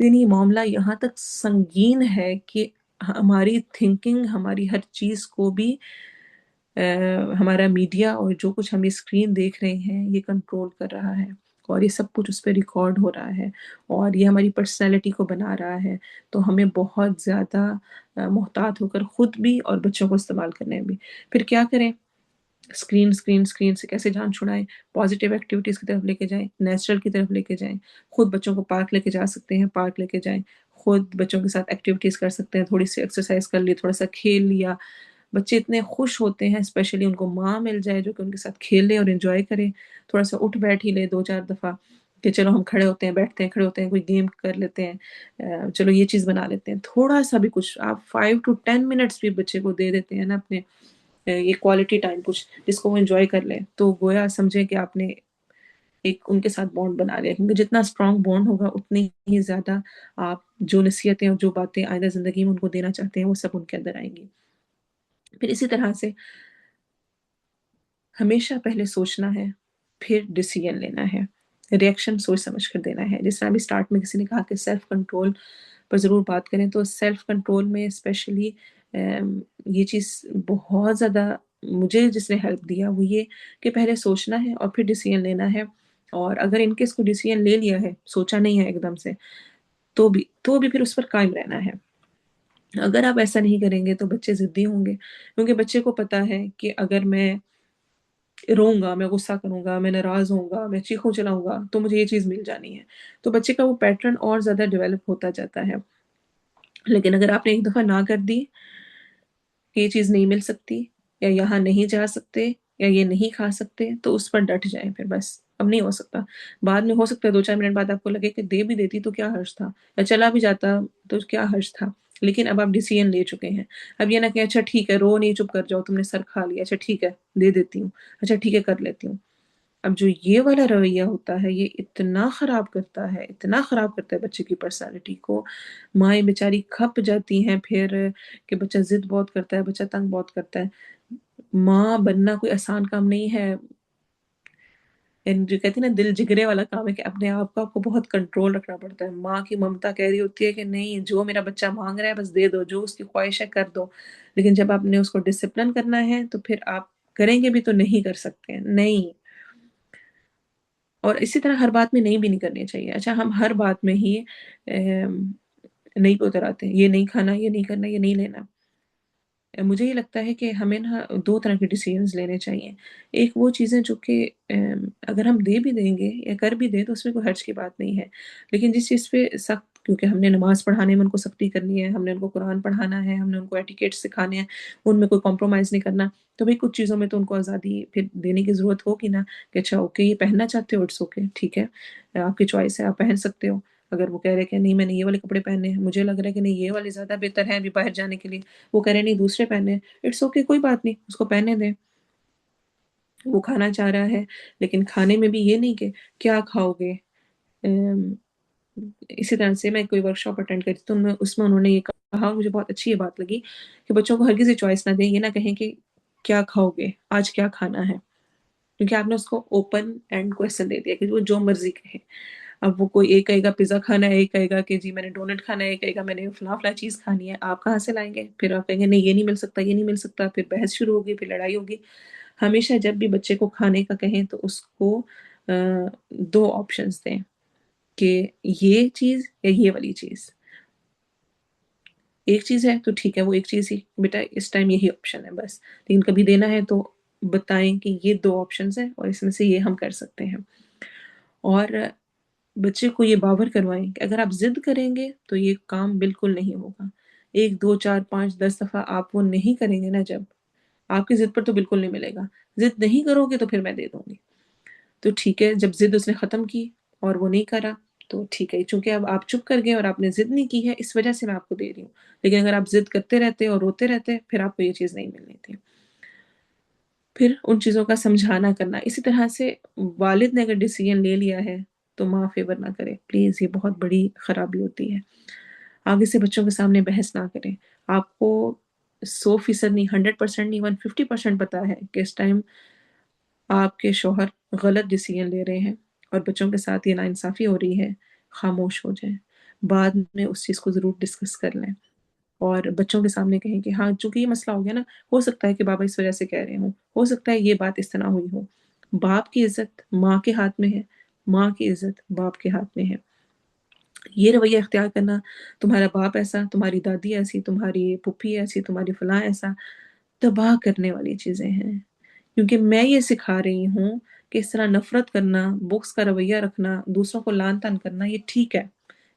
یعنی معاملہ یہاں تک سنگین ہے کہ ہماری تھنکنگ، ہماری ہر چیز کو بھی ہمارا میڈیا اور جو کچھ ہم اسکرین دیکھ رہے ہیں یہ کنٹرول کر رہا ہے، اور یہ سب کچھ اس پہ ریکارڈ ہو رہا ہے، اور یہ ہماری پرسنالٹی کو بنا رہا ہے۔ تو ہمیں بہت زیادہ محتاط ہو کر خود بھی اور بچوں کو استعمال کرنے میں بھی۔ پھر کیا کریں؟ اسکرین سے کیسے جان چھڑائیں؟ پازیٹیو ایکٹیویٹیز کی طرف لے کے جائیں، نیچرل کی طرف لے کے جائیں، خود بچوں کو پارک لے کے جا سکتے ہیں، پارک لے کے جائیں، خود بچوں کے ساتھ ایکٹیویٹیز کر سکتے ہیں، تھوڑی سی ایکسرسائز کر لی، تھوڑا سا کھیل لیا۔ بچے اتنے خوش ہوتے ہیں، اسپیشلی ان کو ماں مل جائے جو کہ ان کے ساتھ کھیلے اور انجوائے کرے، تھوڑا سا اٹھ بیٹھ ہی لے 2 4 دفعہ کہ چلو ہم کھڑے ہوتے ہیں، بیٹھتے ہیں، کھڑے ہوتے ہیں، کوئی گیم کر لیتے ہیں، چلو یہ چیز بنا لیتے ہیں۔ تھوڑا سا بھی کچھ آپ 5 to 10 منٹس بھی بچے کو دے دیتے ہیں نا اپنے، یہ کوالٹی ٹائم کچھ جس کو وہ انجوائے کر لیں، تو گویا سمجھیں کہ آپ نے ایک ان کے ساتھ بانڈ بنا لیا، کیونکہ جتنا اسٹرانگ بانڈ ہوگا اتنی ہی زیادہ آپ جو نصیحتیں اور جو باتیں آئندہ زندگی میں ان کو دینا چاہتے ہیں وہ سب ان کے اندر آئیں گی۔ پھر اسی طرح سے ہمیشہ پہلے سوچنا ہے، پھر ڈیسیژن لینا ہے، ریئیکشن سوچ سمجھ کر دینا ہے۔ جس طرح ابھی اسٹارٹ میں کسی نے کہا کہ سیلف کنٹرول پر ضرور بات کریں، تو سیلف کنٹرول میں اسپیشلی یہ چیز بہت زیادہ مجھے جس نے ہیلپ دیا وہ یہ کہ پہلے سوچنا ہے اور پھر ڈیسیژن لینا ہے، اور اگر ان کیس کو ڈیسیژن لے لیا ہے، سوچا نہیں ہے ایک دم سے، تو بھی پھر اس پر قائم رہنا ہے۔ اگر آپ ایسا نہیں کریں گے تو بچے ضدی ہوں گے، کیونکہ بچے کو پتا ہے کہ اگر میں روں گا، میں غصہ کروں گا، میں ناراض ہوں گا، میں چیخوں چلاؤں گا تو مجھے یہ چیز مل جانی ہے۔ تو بچے کا وہ پیٹرن اور زیادہ ڈیولپ ہوتا جاتا ہے۔ لیکن اگر آپ نے ایک دفعہ نہ کر دی کہ یہ چیز نہیں مل سکتی، یا یہاں نہیں جا سکتے، یا یہ نہیں کھا سکتے، تو اس پر ڈٹ جائیں پھر بس، اب نہیں ہو سکتا۔ بعد میں ہو سکتا ہے 2 4 منٹ بعد آپ کو لگے کہ دے بھی دیتی تو کیا حرج تھا، یا چلا بھی جاتا تو کیا حرج تھا، لیکن اب آپ ڈیسیژن لے چکے ہیں۔ اب یہ نہ کہ اچھا ٹھیک ہے رو نہیں، چپ کر جاؤ، تم نے سر کھا لیا، اچھا ٹھیک ہے دے دیتی ہوں، اچھا ٹھیک ہے کر لیتی ہوں۔ اب جو یہ والا رویہ ہوتا ہے یہ اتنا خراب کرتا ہے، اتنا خراب کرتا ہے بچے کی پرسنالٹی کو۔ مائیں بیچاری کھپ جاتی ہیں پھر کہ بچہ ضد بہت کرتا ہے، بچہ تنگ بہت کرتا ہے۔ ماں بننا کوئی آسان کام نہیں ہے، یعنی جو کہتی ہیں نا دل جگرے والا کام ہے کہ اپنے آپ کو آپ کو بہت کنٹرول رکھنا پڑتا ہے۔ ماں کی ممتا کہہ رہی ہوتی ہے کہ نہیں، جو میرا بچہ مانگ رہا ہے بس دے دو، جو اس کی خواہش ہے کر دو۔ لیکن جب آپ نے اس کو ڈسپلن کرنا ہے تو پھر آپ کریں گے بھی تو نہیں کر سکتے ہیں، نہیں۔ اور اسی طرح ہر بات میں نہیں بھی نہیں کرنی چاہیے۔ اچھا ہم ہر بات میں ہی نہیں پہ اتر آتے ہیں، یہ نہیں کھانا، یہ نہیں کرنا، یہ نہیں لینا۔ مجھے یہ لگتا ہے کہ ہمیں نا 2 طرح کے ڈیسیژنز لینے چاہیے۔ ایک وہ چیزیں جو کہ اگر ہم دے بھی دیں گے یا کر بھی دیں تو اس میں کوئی حرج کی بات نہیں ہے، لیکن جس چیز پہ سخت، کیونکہ ہم نے نماز پڑھانے میں ان کو سختی کرنی ہے، ہم نے ان کو قرآن پڑھانا ہے، ہم نے ان کو ایٹیکیٹ سکھانے ہیں، ان میں کوئی کمپرومائز نہیں کرنا، تو بھئی کچھ چیزوں میں تو ان کو آزادی پھر دینے کی ضرورت ہوگی نا، کہ اچھا اوکے یہ پہننا چاہتے ہو، اٹس اوکے، ٹھیک ہے، آپ کی چوائس ہے، آپ پہن سکتے ہو۔ اگر وہ کہہ رہے کہ نہیں میں نے یہ والے کپڑے پہننے ہیں، مجھے لگ رہا ہے کہ نہیں یہ والے زیادہ بہتر ہیں ابھی باہر جانے کے لیے، وہ کہہ رہے نہیں دوسرے پہننے ہیں، اٹس اوکے، کوئی بات نہیں، اس کو پہننے دیں۔ وہ کھانا چاہ رہا ہے، لیکن کھانے میں بھی یہ نہیں کہ کیا کھاؤ گے۔ ام، اسی طرح سے میں کوئی ورکشاپ اٹینڈ کری تو اس میں انہوں نے یہ کہا، مجھے بہت اچھی یہ بات لگی کہ بچوں کو ہرگز یہ چوائس نہ دیں، یہ نہ کہیں کہ کیا کھاؤ گے، آج کیا کھانا ہے، کیونکہ آپ نے اس کو اوپن اینڈ کویسچن دے دیا کہ وہ جو مرضی کہے۔ اب وہ کوئی ایک کہے گا پیزا کھانا ہے، ایک کہے گا کہ جی میں نے ڈونٹ کھانا ہے، ایک کہے گا میں نے فلاں فلاں چیز کھانی ہے، آپ کہاں سے لائیں گے؟ پھر آپ کہیں گے نہیں یہ نہیں مل سکتا، یہ نہیں مل سکتا، پھر بحث شروع ہوگی، پھر لڑائی ہوگی۔ ہمیشہ جب بھی بچے کو کھانے کا کہیں تو اس کو 2 آپشنز دیں کہ یہ چیز یا یہ والی چیز۔ ایک چیز ہے تو ٹھیک ہے وہ ایک چیز ہی، بیٹا اس ٹائم یہی آپشن ہے بس، لیکن کبھی دینا ہے تو بتائیں کہ یہ 2 آپشنز ہیں اور اس میں سے یہ ہم کر سکتے ہیں۔ اور بچے کو یہ باور کروائیں کہ اگر آپ ضد کریں گے تو یہ کام بالکل نہیں ہوگا۔ 1 2 4 5 10 دفعہ آپ وہ نہیں کریں گے نا، جب آپ کی ضد پر تو بالکل نہیں ملے گا۔ ضد نہیں کرو گے تو پھر میں دے دوں گی، تو ٹھیک ہے جب ضد اس نے ختم کی اور وہ نہیں کرا تو ٹھیک ہے، چونکہ اب آپ چپ کر گئے اور آپ نے ضد نہیں کی ہے اس وجہ سے میں آپ کو دے رہی ہوں، لیکن اگر آپ ضد کرتے رہتے اور روتے رہتے پھر آپ کو یہ چیز نہیں ملنی تھی۔ پھر ان چیزوں کا سمجھانا کرنا۔ اسی طرح سے والد نے اگر ڈیسیژن لے لیا ہے تو ماں فیور نہ کرے پلیز، یہ بہت بڑی خرابی ہوتی ہے۔ آگے سے بچوں کے سامنے بحث نہ کریں۔ آپ کو 100% نہیں، 100% نہیں، 150% پتا ہے کہ اس ٹائم آپ کے شوہر غلط ڈیسیژن لے رہے ہیں اور بچوں کے ساتھ یہ ناانصافی ہو رہی ہے، خاموش ہو جائیں۔ بعد میں اس چیز کو ضرور ڈسکس کر لیں، اور بچوں کے سامنے کہیں کہ ہاں چونکہ یہ مسئلہ ہو گیا نا، ہو سکتا ہے کہ بابا اس وجہ سے کہہ رہے ہوں، ہو سکتا ہے یہ بات اس طرح ہوئی ہو۔ باپ کی عزت ماں کے ہاتھ میں ہے، ماں کی عزت باپ کے ہاتھ میں ہے۔ یہ رویہ اختیار کرنا، تمہارا باپ ایسا، تمہاری دادی ایسی، تمہاری پھوپھی ایسی، تمہاری فلاں ایسا، تباہ کرنے والی چیزیں ہیں۔ کیونکہ میں یہ سکھا رہی ہوں کہ اس طرح نفرت کرنا، بغض کا رویہ رکھنا، دوسروں کو لعن طعن کرنا، یہ ٹھیک ہے،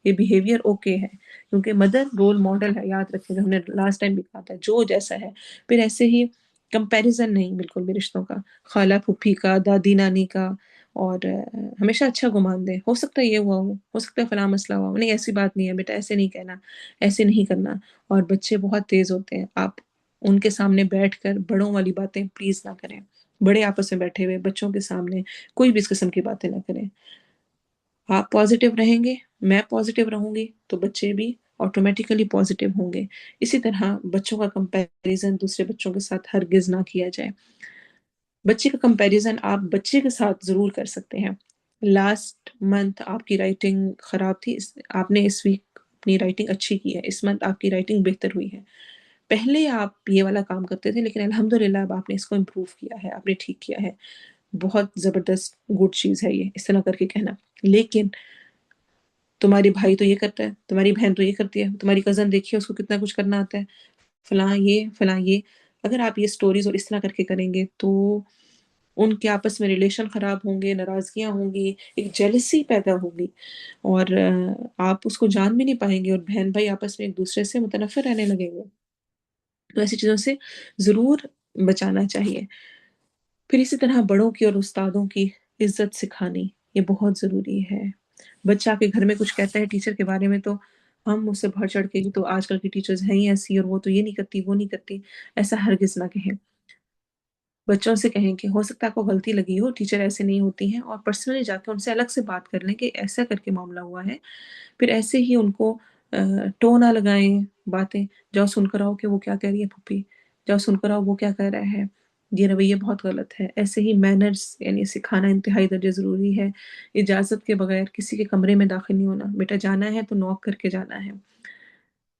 یہ بیہیویئر اوکے ہے، کیونکہ مدر رول ماڈل ہے۔ یاد رکھیں، جو ہم نے لاسٹ ٹائم بھی کہا تھا، جو جیسا ہے۔ پھر ایسے ہی کمپیریزن نہیں بالکل بھی رشتوں کا، خالہ پھوپھی کا، دادی نانی کا، اور ہمیشہ اچھا گمان دیں، ہو سکتا ہے یہ ہوا ہو سکتا ہے فلاں مسئلہ ہوا ہو، نہیں ایسی بات نہیں ہے بیٹا، ایسے نہیں کہنا، ایسے نہیں کرنا۔ اور بچے بہت تیز ہوتے ہیں، آپ ان کے سامنے بیٹھ کر بڑوں والی باتیں پلیز نہ کریں۔ بڑے آپس میں بیٹھے ہوئے بچوں کے سامنے کوئی بھی اس قسم کی باتیں نہ کریں۔ آپ پازیٹیو رہیں گے، میں پازیٹیو رہوں گی، تو بچے بھی آٹومیٹیکلی پازیٹیو ہوں گے۔ اسی طرح بچوں کا کمپیریزن دوسرے بچوں کے ساتھ ہرگز نہ کیا جائے۔ بچے کا کمپیریزن آپ بچے کے ساتھ ضرور کر سکتے ہیں۔ لاسٹ منتھ آپ کی رائٹنگ خراب تھی، آپ نے اس ویک اپنی رائٹنگ اچھی کی ہے، اس منتھ آپ کی رائٹنگ بہتر ہوئی ہے۔ پہلے آپ یہ والا کام کرتے تھے، لیکن الحمدللہ اب آپ نے اس کو امپروو کیا ہے، آپ نے ٹھیک کیا ہے، بہت زبردست گڈ چیز ہے یہ، اس طرح کر کے کہنا۔ لیکن تمہاری بھائی تو یہ کرتا ہے، تمہاری بہن تو یہ کرتی ہے، تمہاری کزن دیکھیے اس کو کتنا کچھ کرنا آتا ہے، فلاں یہ فلاں یہ۔ اگر آپ یہ سٹوریز اور اس طرح کر کے کریں گے تو ان کے آپس میں ریلیشن خراب ہوں گے، ناراضگیاں ہوں گی، ایک جیلسی پیدا ہوگی، اور آپ اس کو جان بھی نہیں پائیں گے، اور بہن بھائی آپس میں ایک دوسرے سے متنفر رہنے لگیں گے۔ تو ایسی چیزوں سے ضرور بچانا چاہیے۔ پھر اسی طرح بڑوں کی اور استادوں کی عزت سکھانی، یہ بہت ضروری ہے۔ بچہ کے گھر میں کچھ کہتا ہے ٹیچر کے بارے میں، تو ہم اس سے بڑھ چڑھ کے تو آج کل کی ٹیچرز ہیں ہی ایسی، اور وہ تو یہ نہیں کرتی، وہ نہیں کرتی، ایسا ہرگز نہ کہیں۔ بچوں سے کہیں کہ ہو سکتا ہے آپ کو غلطی لگی ہو، ٹیچر ایسے نہیں ہوتی ہیں، اور پرسنلی جا کے ان سے الگ سے بات کر لیں کہ ایسا کر کے معاملہ ہوا ہے۔ پھر ایسے ہی ان کو ٹو نہ لگائیں باتیں، جاؤ سن کر آؤ کہ وہ کیا کہہ رہی ہے پھوپھی، جاؤ سن کر آؤ وہ کیا کہہ رہا ہے۔ یہ رویہ بہت غلط ہے۔ ایسے ہی مینرز یعنی سکھانا انتہائی درجے ضروری ہے۔ اجازت کے بغیر کسی کے کمرے میں داخل نہیں ہونا، بیٹا جانا ہے تو نوک کر کے جانا ہے۔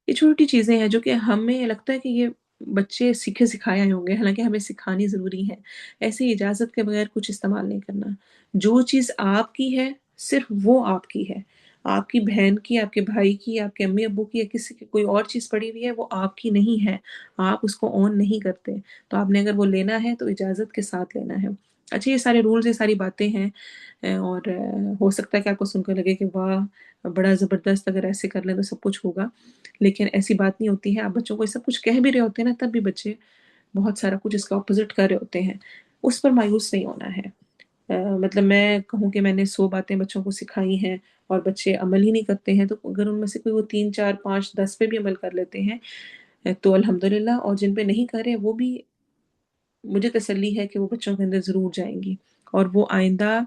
یہ چھوٹی چیزیں ہیں جو کہ ہمیں لگتا ہے کہ یہ بچے سیکھے سکھائے ہوں گے، حالانکہ ہمیں سکھانی ضروری ہے۔ ایسے ہی اجازت کے بغیر کچھ استعمال نہیں کرنا۔ جو چیز آپ کی ہے صرف وہ آپ کی ہے۔ آپ کی بہن کی، آپ کے بھائی کی، آپ کے امی ابو کی، یا کسی کی کوئی اور چیز پڑی ہوئی ہے، وہ آپ کی نہیں ہے، آپ اس کو اون نہیں کرتے۔ تو آپ نے اگر وہ لینا ہے تو اجازت کے ساتھ لینا ہے۔ اچھا، یہ سارے رولز، یہ ساری باتیں ہیں، اور ہو سکتا ہے کہ آپ کو سن کر لگے کہ واہ بڑا زبردست، اگر ایسے کر لیں تو سب کچھ ہوگا، لیکن ایسی بات نہیں ہوتی ہے۔ آپ بچوں کو یہ سب کچھ کہہ بھی رہے ہوتے ہیں نا، تب بھی بچے بہت سارا کچھ اس کا اپوزٹ کر رہے ہوتے ہیں۔ اس پر مایوس نہیں ہونا ہے۔ مطلب میں کہوں کہ میں نے 100 باتیں بچوں کو سکھائی ہیں اور بچے عمل ہی نہیں کرتے ہیں، تو اگر ان میں سے کوئی وہ 3 4 5 10 پہ بھی عمل کر لیتے ہیں تو الحمدللہ، اور جن پہ نہیں کر رہے وہ بھی مجھے تسلی ہے کہ وہ بچوں کے اندر ضرور جائیں گی، اور وہ آئندہ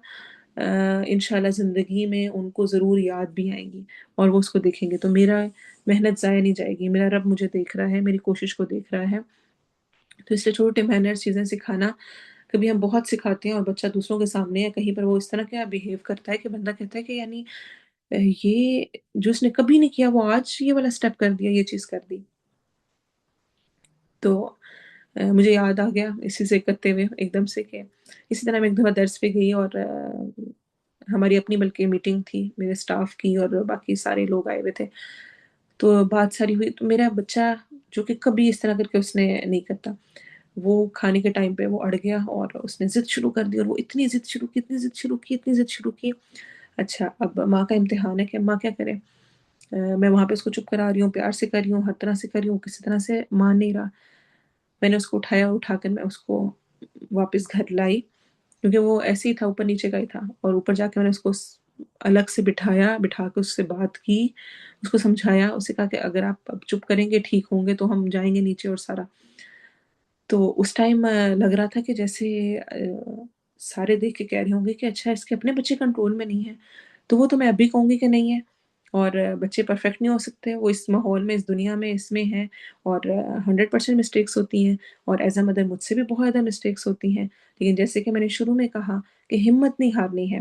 انشاءاللہ زندگی میں ان کو ضرور یاد بھی آئیں گی، اور وہ اس کو دیکھیں گے تو میرا محنت ضائع نہیں جائے گی، میرا رب مجھے دیکھ رہا ہے، میری کوشش کو دیکھ رہا ہے۔ تو اس لیے چھوٹے مینرز چیزیں سکھانا، کبھی ہم بہت سکھاتے ہیں اور بچہ دوسروں کے سامنے ہے کہیں پر وہ اس طرح کیا بیہیو کرتا ہے کہ بندہ کہتا ہے کہ یعنی یہ جو اس نے کبھی نہیں کیا وہ آج یہ والا سٹیپ کر دیا، یہ چیز کر دی۔ تو مجھے یاد آ گیا اسی سے کرتے ہوئے ایک دم سے کہ اسی طرح میں ایک دفعہ درس پہ گئی، اور ہماری اپنی بلکہ میٹنگ تھی میرے سٹاف کی، اور باقی سارے لوگ آئے ہوئے تھے، تو بات ساری ہوئی، تو میرا بچہ جو کہ کبھی اس طرح کر کے اس نے نہیں کرتا، وہ کھانے کے ٹائم پہ وہ اڑ گیا اور اس نے ضد شروع کر دی، اور وہ اتنی ضد شروع کی، اتنی ضد شروع کی، اتنی ضد شروع کی۔ اچھا، اب ماں کا امتحان ہے کہ ماں کیا کرے، میں وہاں پہ اس کو چپ کرا رہی ہوں، پیار سے کر رہی ہوں، ہر طرح سے کر رہی ہوں، کسی طرح سے مان نہیں رہا۔ میں نے اس کو اٹھایا، اٹھا کر میں اس کو واپس گھر لائی، کیونکہ وہ ایسے ہی تھا، اوپر نیچے کا ہی تھا، اور اوپر جا کے میں نے اس کو الگ سے بٹھایا، بٹھا کے اس سے بات کی، اس کو سمجھایا، اسے کہا کہ اگر آپ اب چپ کریں گے ٹھیک ہوں گے تو ہم جائیں گے نیچے اور سارا۔ تو اس ٹائم لگ رہا تھا کہ جیسے سارے دیکھ کے کہہ رہے ہوں گے کہ اچھا اس کے اپنے بچے کنٹرول میں نہیں ہے، تو وہ تو میں اب بھی کہوں گی کہ نہیں ہے، اور بچے پرفیکٹ نہیں ہو سکتے، وہ اس ماحول میں، اس دنیا میں، اس میں ہیں، اور 100% مسٹیکس ہوتی ہیں، اور ایز اے مدر مجھ سے بھی بہت زیادہ مسٹیکس ہوتی ہیں، لیکن جیسے کہ میں نے شروع میں کہا کہ ہمت نہیں ہارنی ہے،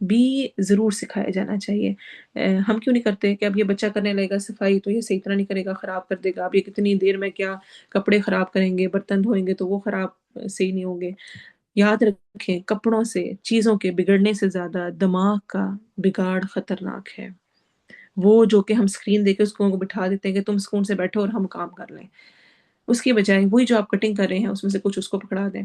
بھی ضرور سکھایا جانا چاہیے۔ ہم کیوں نہیں کرتے کہ اب یہ بچہ کرنے لگے گا صفائی تو یہ صحیح طرح نہیں کرے گا، خراب کر دے گا، اب یہ کتنی دیر میں کیا کپڑے خراب کریں گے، برتن دھوئیں گے تو وہ خراب صحیح نہیں ہوں گے۔ یاد رکھیں کپڑوں سے، چیزوں کے بگڑنے سے زیادہ دماغ کا بگاڑ خطرناک ہے۔ وہ جو کہ ہم اسکرین دے کے اس کو بٹھا دیتے ہیں کہ تم سکون سے بیٹھو اور ہم کام کر لیں، اس کی بجائے وہی جو آپ کٹنگ کر رہے ہیں اس میں سے کچھ اس کو پکڑا دیں،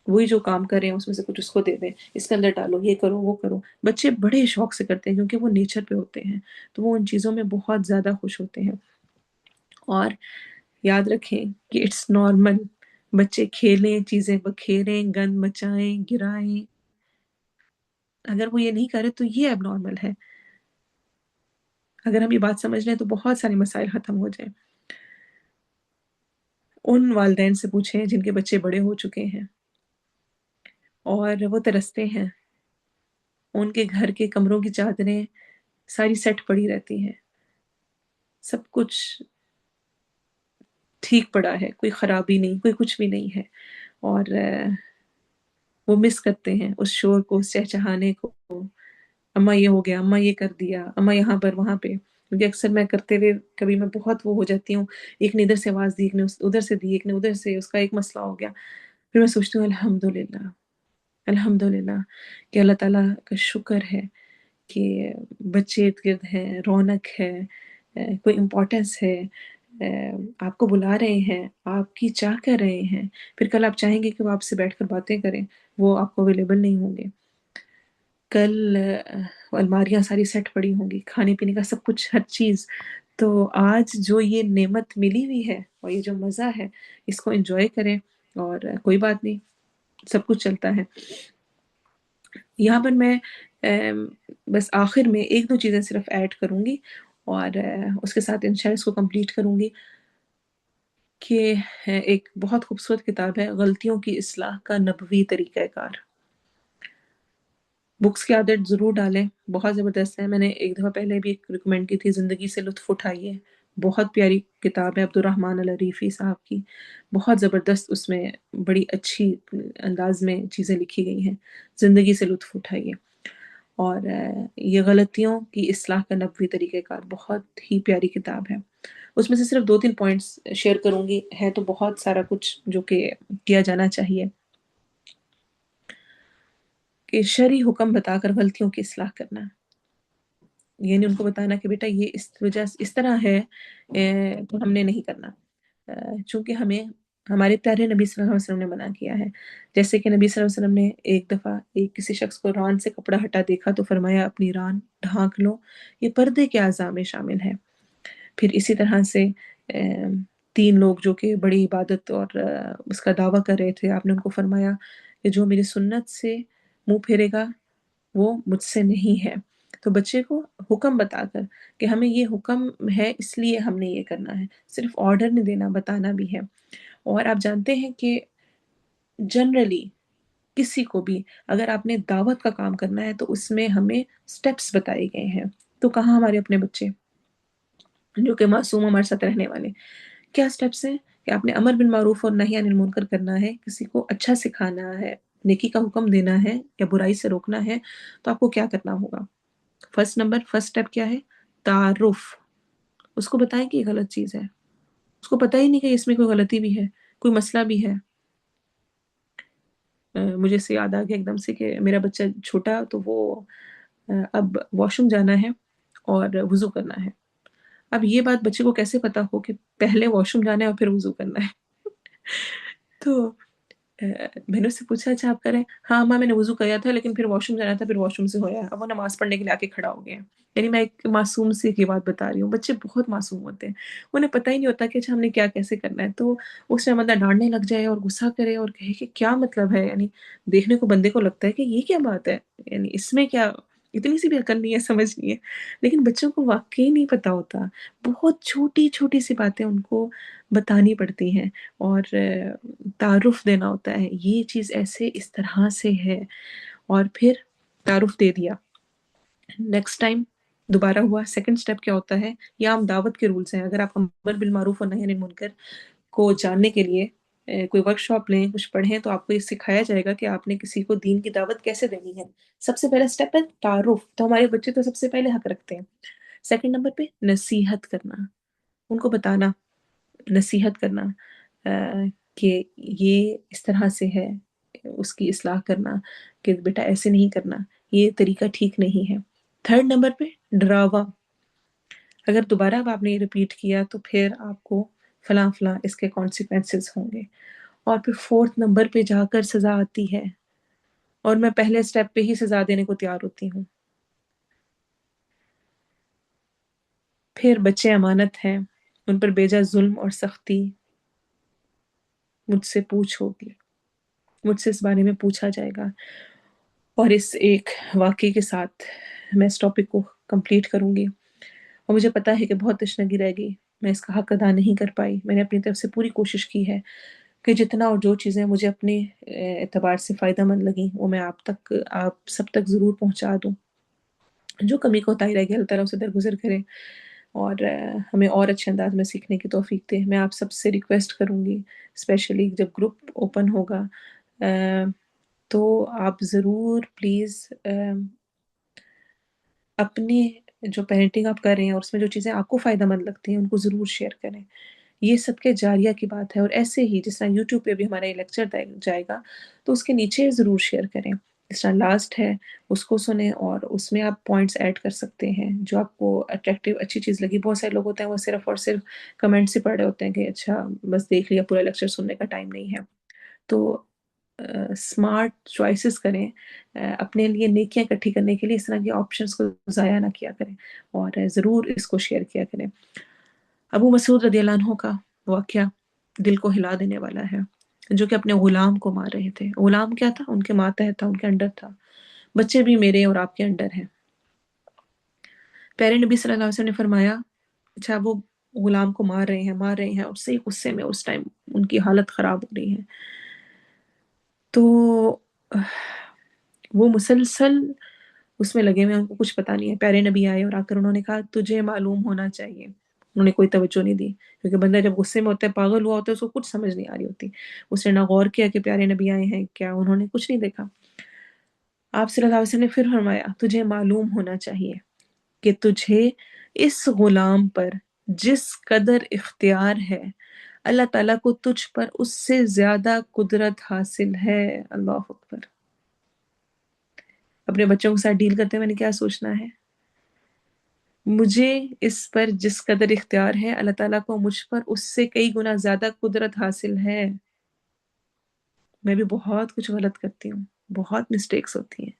وہی جو کام کر رہے ہیں اس میں سے کچھ اس کو دے دیں، اس کے اندر ڈالو، یہ کرو وہ کرو۔ بچے بڑے شوق سے کرتے ہیں کیونکہ وہ نیچر پہ ہوتے ہیں، تو وہ ان چیزوں میں بہت زیادہ خوش ہوتے ہیں۔ اور یاد رکھیں کہ اٹس نارمل، بچے کھیلیں، چیزیں بکھیریں، گند مچائیں، گرائیں، اگر وہ یہ نہیں کرے تو یہ اب نارمل ہے۔ اگر ہم یہ بات سمجھ لیں تو بہت سارے مسائل ختم ہو جائیں۔ ان والدین سے پوچھیں جن کے بچے بڑے ہو چکے ہیں اور وہ ترستے ہیں، ان کے گھر کے کمروں کی چادریں ساری سیٹ پڑی رہتی ہیں، سب کچھ ٹھیک پڑا ہے، کوئی خرابی نہیں، کوئی کچھ بھی نہیں ہے، اور وہ مس کرتے ہیں اس شور کو، اس چہچہانے کو، اماں یہ ہو گیا، اماں یہ کر دیا، اماں یہاں پر وہاں پہ۔ کیونکہ اکثر میں کرتے ہوئے کبھی میں بہت وہ ہو جاتی ہوں، ایک نے ادھر سے آواز دی، ایک نے ادھر سے دی، ایک نے ادھر سے، اس کا ایک مسئلہ ہو گیا، پھر میں سوچتی ہوں الحمدللہ، الحمدللہ کہ اللہ تعالیٰ کا شکر ہے کہ بچے ارد گرد ہیں، رونق ہے، کوئی امپورٹنس ہے، آپ کو بلا رہے ہیں، آپ کی چاہ کر رہے ہیں، پھر کل آپ چاہیں گے کہ وہ آپ سے بیٹھ کر باتیں کریں، وہ آپ کو اویلیبل نہیں ہوں گے۔ کل الماریاں ساری سیٹ پڑی ہوں گی، کھانے پینے کا سب کچھ، ہر چیز۔ تو آج جو یہ نعمت ملی ہوئی ہے اور یہ جو مزہ ہے، اس کو انجوائے کریں، اور کوئی بات نہیں، سب کچھ چلتا ہے۔ یہاں پر میں بس آخر میں ایک دو چیزیں صرف ایڈ کروں گی، اور اس کے ساتھ انشاءاللہ اس کو کمپلیٹ کروں گی، کہ ایک بہت خوبصورت کتاب ہے غلطیوں کی اصلاح کا نبوی طریقہ کار۔ بکس کی عادت ضرور ڈالیں، بہت زبردست ہے۔ میں نے ایک دفعہ پہلے بھی ایک ریکمینڈ کی تھی، زندگی سے لطف اٹھائیے، بہت پیاری کتاب ہے عبدالرحمن العریفی صاحب کی، بہت زبردست، اس میں بڑی اچھی انداز میں چیزیں لکھی گئی ہیں۔ زندگی سے لطف اٹھائیے۔ اور یہ غلطیوں کی اصلاح کا نبوی طریقہ کار بہت ہی پیاری کتاب ہے۔ اس میں سے صرف دو تین پوائنٹس شیئر کروں گی، ہے تو بہت سارا کچھ جو کہ کیا جانا چاہیے، کہ شرعی حکم بتا کر غلطیوں کی اصلاح کرنا، یعنی ان کو بتانا کہ بیٹا یہ اس وجہ سے اس طرح ہے، تو ہم نے نہیں کرنا، چونکہ ہمیں ہمارے پیارے نبی صلی اللہ علیہ وسلم نے منع کیا ہے۔ جیسے کہ نبی صلی اللہ علیہ وسلم نے ایک دفعہ ایک کسی شخص کو ران سے کپڑا ہٹا دیکھا تو فرمایا اپنی ران ڈھانک لو، یہ پردے کے اعضاء میں شامل ہے۔ پھر اسی طرح سے تین لوگ جو کہ بڑی عبادت اور اس کا دعویٰ کر رہے تھے، آپ نے ان کو فرمایا کہ جو میری سنت سے منہ پھیرے گا وہ مجھ سے نہیں ہے۔ تو بچے کو حکم بتا کر کہ ہمیں یہ حکم ہے اس لیے ہم نے یہ کرنا ہے، صرف آرڈر نہیں دینا، بتانا بھی ہے۔ اور آپ جانتے ہیں کہ جنرلی کسی کو بھی اگر آپ نے دعوت کا کام کرنا ہے تو اس میں ہمیں سٹیپس بتائے گئے ہیں، تو کہاں ہمارے اپنے بچے جو کہ معصوم ہمارے ساتھ رہنے والے، کیا سٹیپس ہیں کہ آپ نے امر بالمعروف اور نہی عن المنکر کرنا ہے، کسی کو اچھا سکھانا ہے، نیکی کا حکم دینا ہے یا برائی سے روکنا ہے، تو آپ کو کیا کرنا ہوگا؟ فرسٹ سٹیپ کیا ہے؟ تعارف۔ اس کو بتائیں کہ یہ غلط چیز ہے، اس کو پتہ ہی نہیں کہ اس میں کوئی غلطی بھی ہے، کوئی مسئلہ بھی ہے۔ مجھے اس سے یاد آ گیا ایک دم سے کہ میرا بچہ چھوٹا، تو وہ اب واش روم جانا ہے اور وضو کرنا ہے۔ اب یہ بات بچے کو کیسے پتا ہو کہ پہلے واش روم جانا ہے اور پھر وضو کرنا ہے؟ تو میں نے اس سے پوچھا اچھا آپ کریں؟ ہاں ماں میں نے وضو کیا تھا لیکن پھر واش روم جانا تھا، پھر واش روم سے ہوا ہے، اب وہ نماز پڑھنے کے لیے آ کے کھڑا ہو گیا۔ یعنی میں ایک معصوم سی کی بات بتا رہی ہوں، بچے بہت معصوم ہوتے ہیں، انہیں پتہ ہی نہیں ہوتا کہ اچھا ہم نے کیا کیسے کرنا ہے، تو اس میں بندہ ڈانٹنے لگ جائے اور غصہ کرے اور کہے کہ کیا مطلب ہے، یعنی دیکھنے کو بندے کو لگتا ہے کہ یہ کیا بات ہے، یعنی اس میں کیا اتنی سی بھی عقل نہیں ہے، سمجھ نہیں ہے، لیکن بچوں کو واقعی نہیں پتا ہوتا، بہت چھوٹی چھوٹی سی باتیں ان کو بتانی پڑتی ہیں، اور تعارف دینا ہوتا ہے، یہ چیز ایسے اس طرح سے ہے، اور پھر تعارف دے دیا، نیکسٹ ٹائم دوبارہ ہوا، سیکنڈ سٹیپ کیا ہوتا ہے، یہ عام دعوت کے رولز ہیں۔ اگر آپ امر بالمعروف اور نہی عن المنکر کو جاننے کے لیے کوئی ورکشاپ لیں، کچھ پڑھیں، تو آپ کو یہ سکھایا جائے گا کہ آپ نے کسی کو دین کی دعوت کیسے دینی ہے۔ سب سے پہلا اسٹیپ ہے تعارف، تو ہمارے بچے تو سب سے پہلے حق رکھتے ہیں۔ سیکنڈ نمبر پہ نصیحت کرنا، ان کو بتانا، نصیحت کرنا کہ یہ اس طرح سے ہے، اس کی اصلاح کرنا کہ بیٹا ایسے نہیں کرنا، یہ طریقہ ٹھیک نہیں ہے۔ تھرڈ نمبر پہ ڈراوا، اگر دوبارہ اب آپ نے یہ ریپیٹ کیا تو پھر آپ کو فلاں فلاں اس کے کانسیکوینسز ہوں گے۔ اور پھر فورتھ نمبر پہ جا کر سزا آتی ہے، اور میں پہلے سٹیپ پہ ہی سزا دینے کو تیار ہوتی ہوں۔ پھر بچے امانت ہیں، ان پر بیجا ظلم اور سختی مجھ سے پوچھ ہوگی، مجھ سے اس بارے میں پوچھا جائے گا۔ اور اس ایک واقعے کے ساتھ میں اس ٹاپک کو کمپلیٹ کروں گی۔ اور مجھے پتا ہے کہ بہت تشنگی رہ گئی، میں اس کا حق ادا نہیں کر پائی۔ میں نے اپنی طرف سے پوری کوشش کی ہے کہ جتنا اور جو چیزیں مجھے اپنے اعتبار سے فائدہ مند لگیں وہ میں آپ سب تک ضرور پہنچا دوں۔ جو کمی کوتاہی رہ گئی اللہ تعالیٰ اسے درگزر کرے، اور ہمیں اور اچھے انداز میں سیکھنے کی توفیق دے۔ میں آپ سب سے ریکویسٹ کروں گی، اسپیشلی جب گروپ اوپن ہوگا تو آپ ضرور پلیز اپنی جو پیرنٹنگ آپ کر رہے ہیں اور اس میں جو چیزیں آپ کو فائدہ مند لگتی ہیں ان کو ضرور شیئر کریں۔ یہ صدقہ جاریہ کی بات ہے، اور ایسے ہی جس طرح یوٹیوب پہ بھی ہمارا یہ لیکچر جائے گا تو اس کے نیچے ضرور شیئر کریں۔ جس طرح لاسٹ ہے اس کو سنیں، اور اس میں آپ پوائنٹس ایڈ کر سکتے ہیں جو آپ کو اٹریکٹیو اچھی چیز لگی۔ بہت سارے لوگ ہوتے ہیں وہ صرف اور صرف کمنٹس ہی پڑھ رہے ہوتے ہیں کہ اچھا بس دیکھ لیا، پورا لیکچر سننے کا ٹائم نہیں ہے۔ تو اسمارٹ چوائسیز کریں، اپنے لیے نیکیاں اکٹھی کرنے کے لیے اس طرح کے آپشنس کو ضائع نہ کیا کریں، اور ضرور اس کو شیئر کیا کریں۔ ابو مسعود رضی اللہ عنہ کا واقعہ دل کو ہلا دینے والا ہے، جو کہ اپنے غلام کو مار رہے تھے۔ غلام کیا تھا؟ ان کے ماتحت تھا، ان کے انڈر تھا۔ بچے بھی میرے اور آپ کے انڈر ہیں۔ پیارے نبی صلی اللہ علیہ وسلم نے فرمایا اچھا وہ غلام کو مار رہے ہیں اور صحیح غصے میں اس ٹائم ان کی حالت خراب ہو رہی ہے، تو وہ مسلسل اس میں لگے ہوئے ہیں، ان کو کچھ پتا نہیں ہے۔ پیارے نبی آئے اور آ کر انہوں نے کہا تجھے معلوم ہونا چاہیے۔ انہوں نے کوئی توجہ نہیں دی، کیونکہ بندہ جب غصے میں ہوتا ہے، پاگل ہوا ہوتا ہے، اس کو کچھ سمجھ نہیں آ رہی ہوتی۔ اس نے نہ غور کیا کہ پیارے نبی آئے ہیں کیا، انہوں نے کچھ نہیں دیکھا۔ آپ صلی اللہ علیہ وسلم نے پھر فرمایا تجھے معلوم ہونا چاہیے کہ تجھے اس غلام پر جس قدر اختیار ہے اللہ تعالیٰ کو تجھ پر اس سے زیادہ قدرت حاصل ہے۔ اللہ اکبر۔ اپنے بچوں کے ساتھ ڈیل کرتے ہوئے میں نے کیا سوچنا ہے؟ مجھے اس پر جس قدر اختیار ہے اللہ تعالیٰ کو مجھ پر اس سے کئی گنا زیادہ قدرت حاصل ہے۔ میں بھی بہت کچھ غلط کرتی ہوں، بہت مسٹیکس ہوتی ہیں۔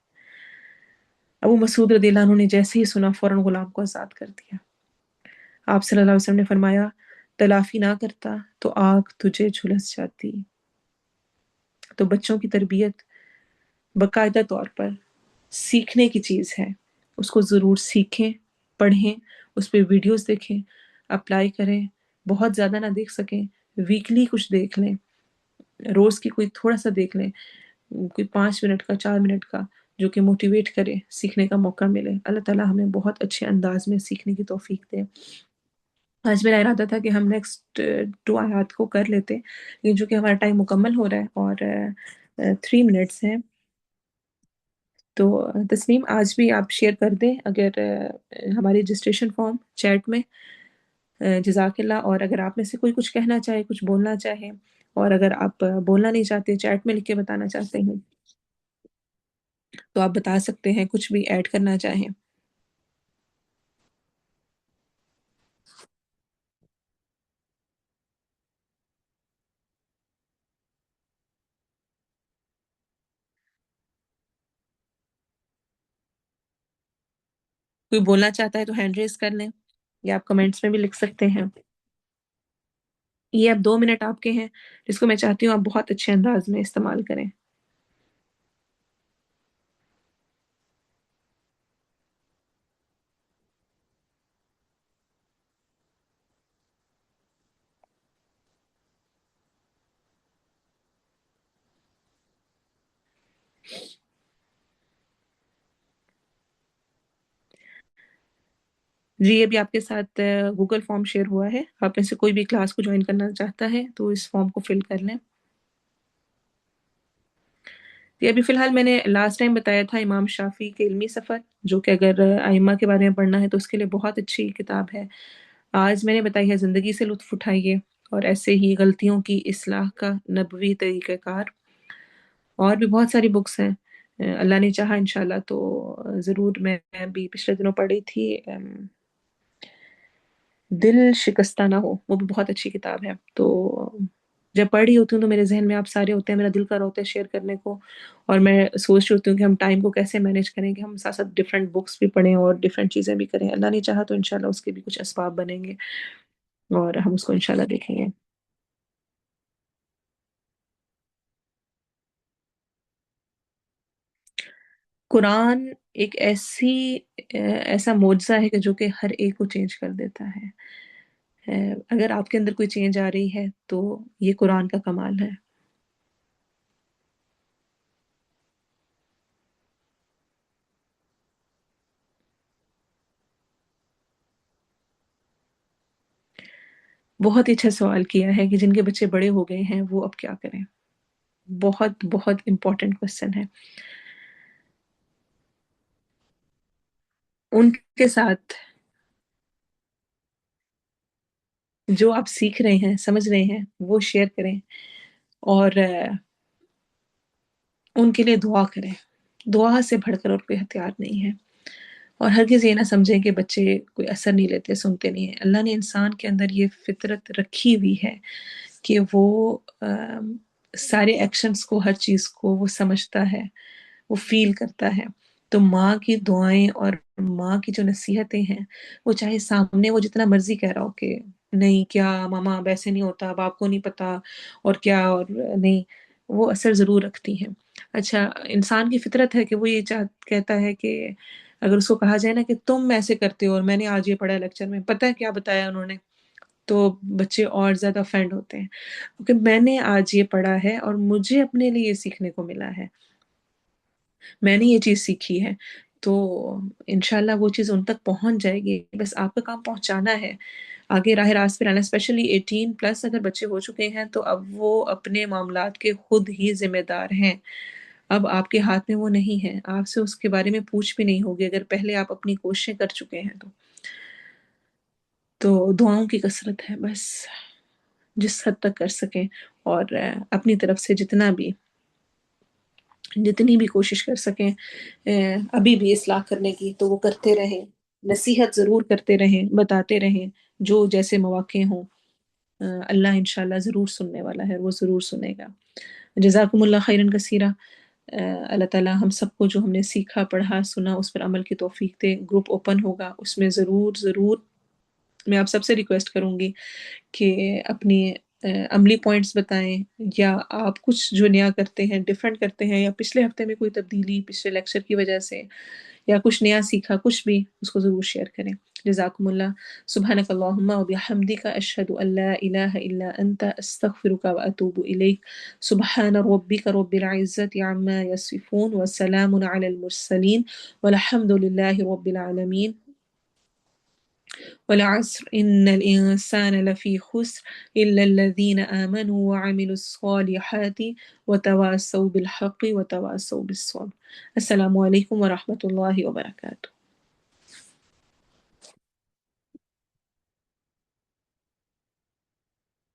ابو مسعود رضی اللہ عنہ نے جیسے ہی سنا فوراً غلام کو آزاد کر دیا۔ آپ صلی اللہ علیہ وسلم نے فرمایا تلافی نہ کرتا تو آگ تجھے جھلس جاتی۔ تو بچوں کی تربیت باقاعدہ طور پر سیکھنے کی چیز ہے، اس کو ضرور سیکھیں، پڑھیں، اس پہ ویڈیوز دیکھیں، اپلائی کریں۔ بہت زیادہ نہ دیکھ سکیں، ویکلی کچھ دیکھ لیں، روز کی کوئی تھوڑا سا دیکھ لیں، کوئی 5 منٹ کا، 4 منٹ کا، جو کہ موٹیویٹ کرے، سیکھنے کا موقع ملے۔ اللہ تعالیٰ ہمیں بہت اچھے انداز میں سیکھنے کی توفیق دے۔ آج میرا ارادہ تھا کہ ہم نیکسٹ 2 آیات کو کر لیتے، لیکن چونکہ ہمارا ٹائم مکمل ہو رہا ہے اور 3 منٹس ہیں، تو تسنیم آج بھی آپ شیئر کر دیں اگر ہماری رجسٹریشن فارم چیٹ میں۔ جزاک اللہ۔ اور اگر آپ میں سے کوئی کچھ کہنا چاہے، کچھ بولنا چاہے، اور اگر آپ بولنا نہیں چاہتے، چیٹ میں لکھ کے بتانا چاہتے ہیں تو آپ بتا سکتے ہیں، کچھ بھی ایڈ کرنا چاہیں۔ کوئی بولنا چاہتا ہے تو ہینڈ ریز کر لیں، یا آپ کمنٹس میں بھی لکھ سکتے ہیں۔ یہ اب 2 منٹ آپ کے ہیں، جس کو میں چاہتی ہوں آپ بہت اچھے انداز میں استعمال کریں۔ جی ابھی آپ کے ساتھ گوگل فارم شیئر ہوا ہے، آپ میں سے کوئی بھی کلاس کو جوائن کرنا چاہتا ہے تو اس فارم کو فل کر لیں۔ یہ ابھی فی الحال میں نے لاسٹ ٹائم بتایا تھا امام شافعی کے علمی سفر، جو کہ اگر ائمہ کے بارے میں پڑھنا ہے تو اس کے لیے بہت اچھی کتاب ہے۔ آج میں نے بتائی ہے زندگی سے لطف اٹھائیے، اور ایسے ہی غلطیوں کی اصلاح کا نبوی طریقہ کار، اور بھی بہت ساری بکس ہیں۔ اللہ نے چاہا انشاءاللہ تو ضرور، میں بھی پچھلے دنوں پڑھی تھی دل شکستہ نہ ہو، وہ بھی بہت اچھی کتاب ہے۔ تو جب پڑھ رہی ہوتی ہوں تو میرے ذہن میں آپ سارے ہوتے ہیں، میرا دل کر رہا ہوتا ہے شیئر کرنے کو، اور میں سوچ رہی ہوتی ہوں کہ ہم ٹائم کو کیسے مینیج کریں کہ ہم ساتھ ساتھ ڈفرینٹ بکس بھی پڑھیں اور ڈفرینٹ چیزیں بھی کریں۔ اللہ نے چاہا تو انشاءاللہ اس کے بھی کچھ اسباب بنیں گے، اور ہم اس کو انشاءاللہ دیکھیں گے۔ قرآن ایک ایسا معجزہ ہے کہ جو کہ ہر ایک کو چینج کر دیتا ہے۔ اگر آپ کے اندر کوئی چینج آ رہی ہے تو یہ قرآن کا کمال ہے۔ بہت ہی اچھا سوال کیا ہے کہ جن کے بچے بڑے ہو گئے ہیں وہ اب کیا کریں۔ بہت بہت امپورٹنٹ کوسچن ہے۔ ان کے ساتھ جو آپ سیکھ رہے ہیں، سمجھ رہے ہیں، وہ شیئر کریں، اور ان کے لیے دعا کریں۔ دعا سے بڑھ کر اور کوئی ہتھیار نہیں ہے۔ اور ہرگز یہ نہ سمجھیں کہ بچے کوئی اثر نہیں لیتے، سنتے نہیں ہیں۔ اللہ نے انسان کے اندر یہ فطرت رکھی ہوئی ہے کہ وہ سارے ایکشنز کو، ہر چیز کو وہ سمجھتا ہے، وہ فیل کرتا ہے۔ تو ماں کی دعائیں اور ماں کی جو نصیحتیں ہیں، وہ چاہے سامنے وہ جتنا مرضی کہہ رہا ہو کہ نہیں، کیا ماما اب ایسے نہیں ہوتا، اب آپ کو نہیں پتا، اور کیا، اور نہیں، وہ اثر ضرور رکھتی ہیں۔ اچھا، انسان کی فطرت ہے کہ وہ یہ کہتا ہے کہ اگر اس کو کہا جائے نا کہ تم ایسے کرتے ہو، اور میں نے آج یہ پڑھا لیکچر میں، پتہ ہے کیا بتایا انہوں نے، تو بچے اور زیادہ offend ہوتے ہیں، کیونکہ میں نے آج یہ پڑھا ہے اور مجھے اپنے لیے یہ سیکھنے کو ملا ہے، میں نے یہ چیز سیکھی ہے۔ تو انشاءاللہ وہ چیز ان تک پہنچ جائے گی، بس آپ کا کام پہنچانا ہے، آگے راہ راست پہ لانا۔ اسپیشلی 18+ اگر بچے ہو چکے ہیں تو اب وہ اپنے معاملات کے خود ہی ذمہ دار ہیں، اب آپ کے ہاتھ میں وہ نہیں ہے، آپ سے اس کے بارے میں پوچھ بھی نہیں ہوگی اگر پہلے آپ اپنی کوششیں کر چکے ہیں تو دعاؤں کی کثرت ہے بس، جس حد تک کر سکیں، اور اپنی طرف سے جتنی بھی کوشش کر سکیں ابھی بھی اصلاح کرنے کی تو وہ کرتے رہیں، نصیحت ضرور کرتے رہیں، بتاتے رہیں، جو جیسے مواقع ہوں۔ اللہ انشاءاللہ ضرور سننے والا ہے، وہ ضرور سنے گا۔ جزاکم اللہ خیرن کثیرہ۔ اللہ تعالیٰ ہم سب کو جو ہم نے سیکھا، پڑھا، سنا، اس پر عمل کی توفیق دے۔ گروپ اوپن ہوگا، اس میں ضرور ضرور میں آپ سب سے ریکویسٹ کروں گی کہ اپنی عملی پوائنٹس بتائیں، یا آپ کچھ جو نیا کرتے ہیں، ڈیفرنٹ کرتے ہیں، یا پچھلے ہفتے میں کوئی تبدیلی پچھلے لیکچر کی وجہ سے، یا کچھ نیا سیکھا، کچھ بھی، اس کو ضرور شیئر کریں۔ جزاکم اللہ۔ سبحانک اللہم و بحمدک، اشہد ان لا الہ الا انت، استغفرک و اتوب الیک۔ سبحان ربک رب العزت عما یصفون، وسلام علی المرسلین، والحمد للہ رب العالمین۔ والعصر إن الإنسان لفي خسر إلا الذين آمنوا وعملوا الصالحات وتواصوا بالحق وتواصوا بالصبر۔ السلام علیکم ورحمۃ اللہ وبرکاتہ۔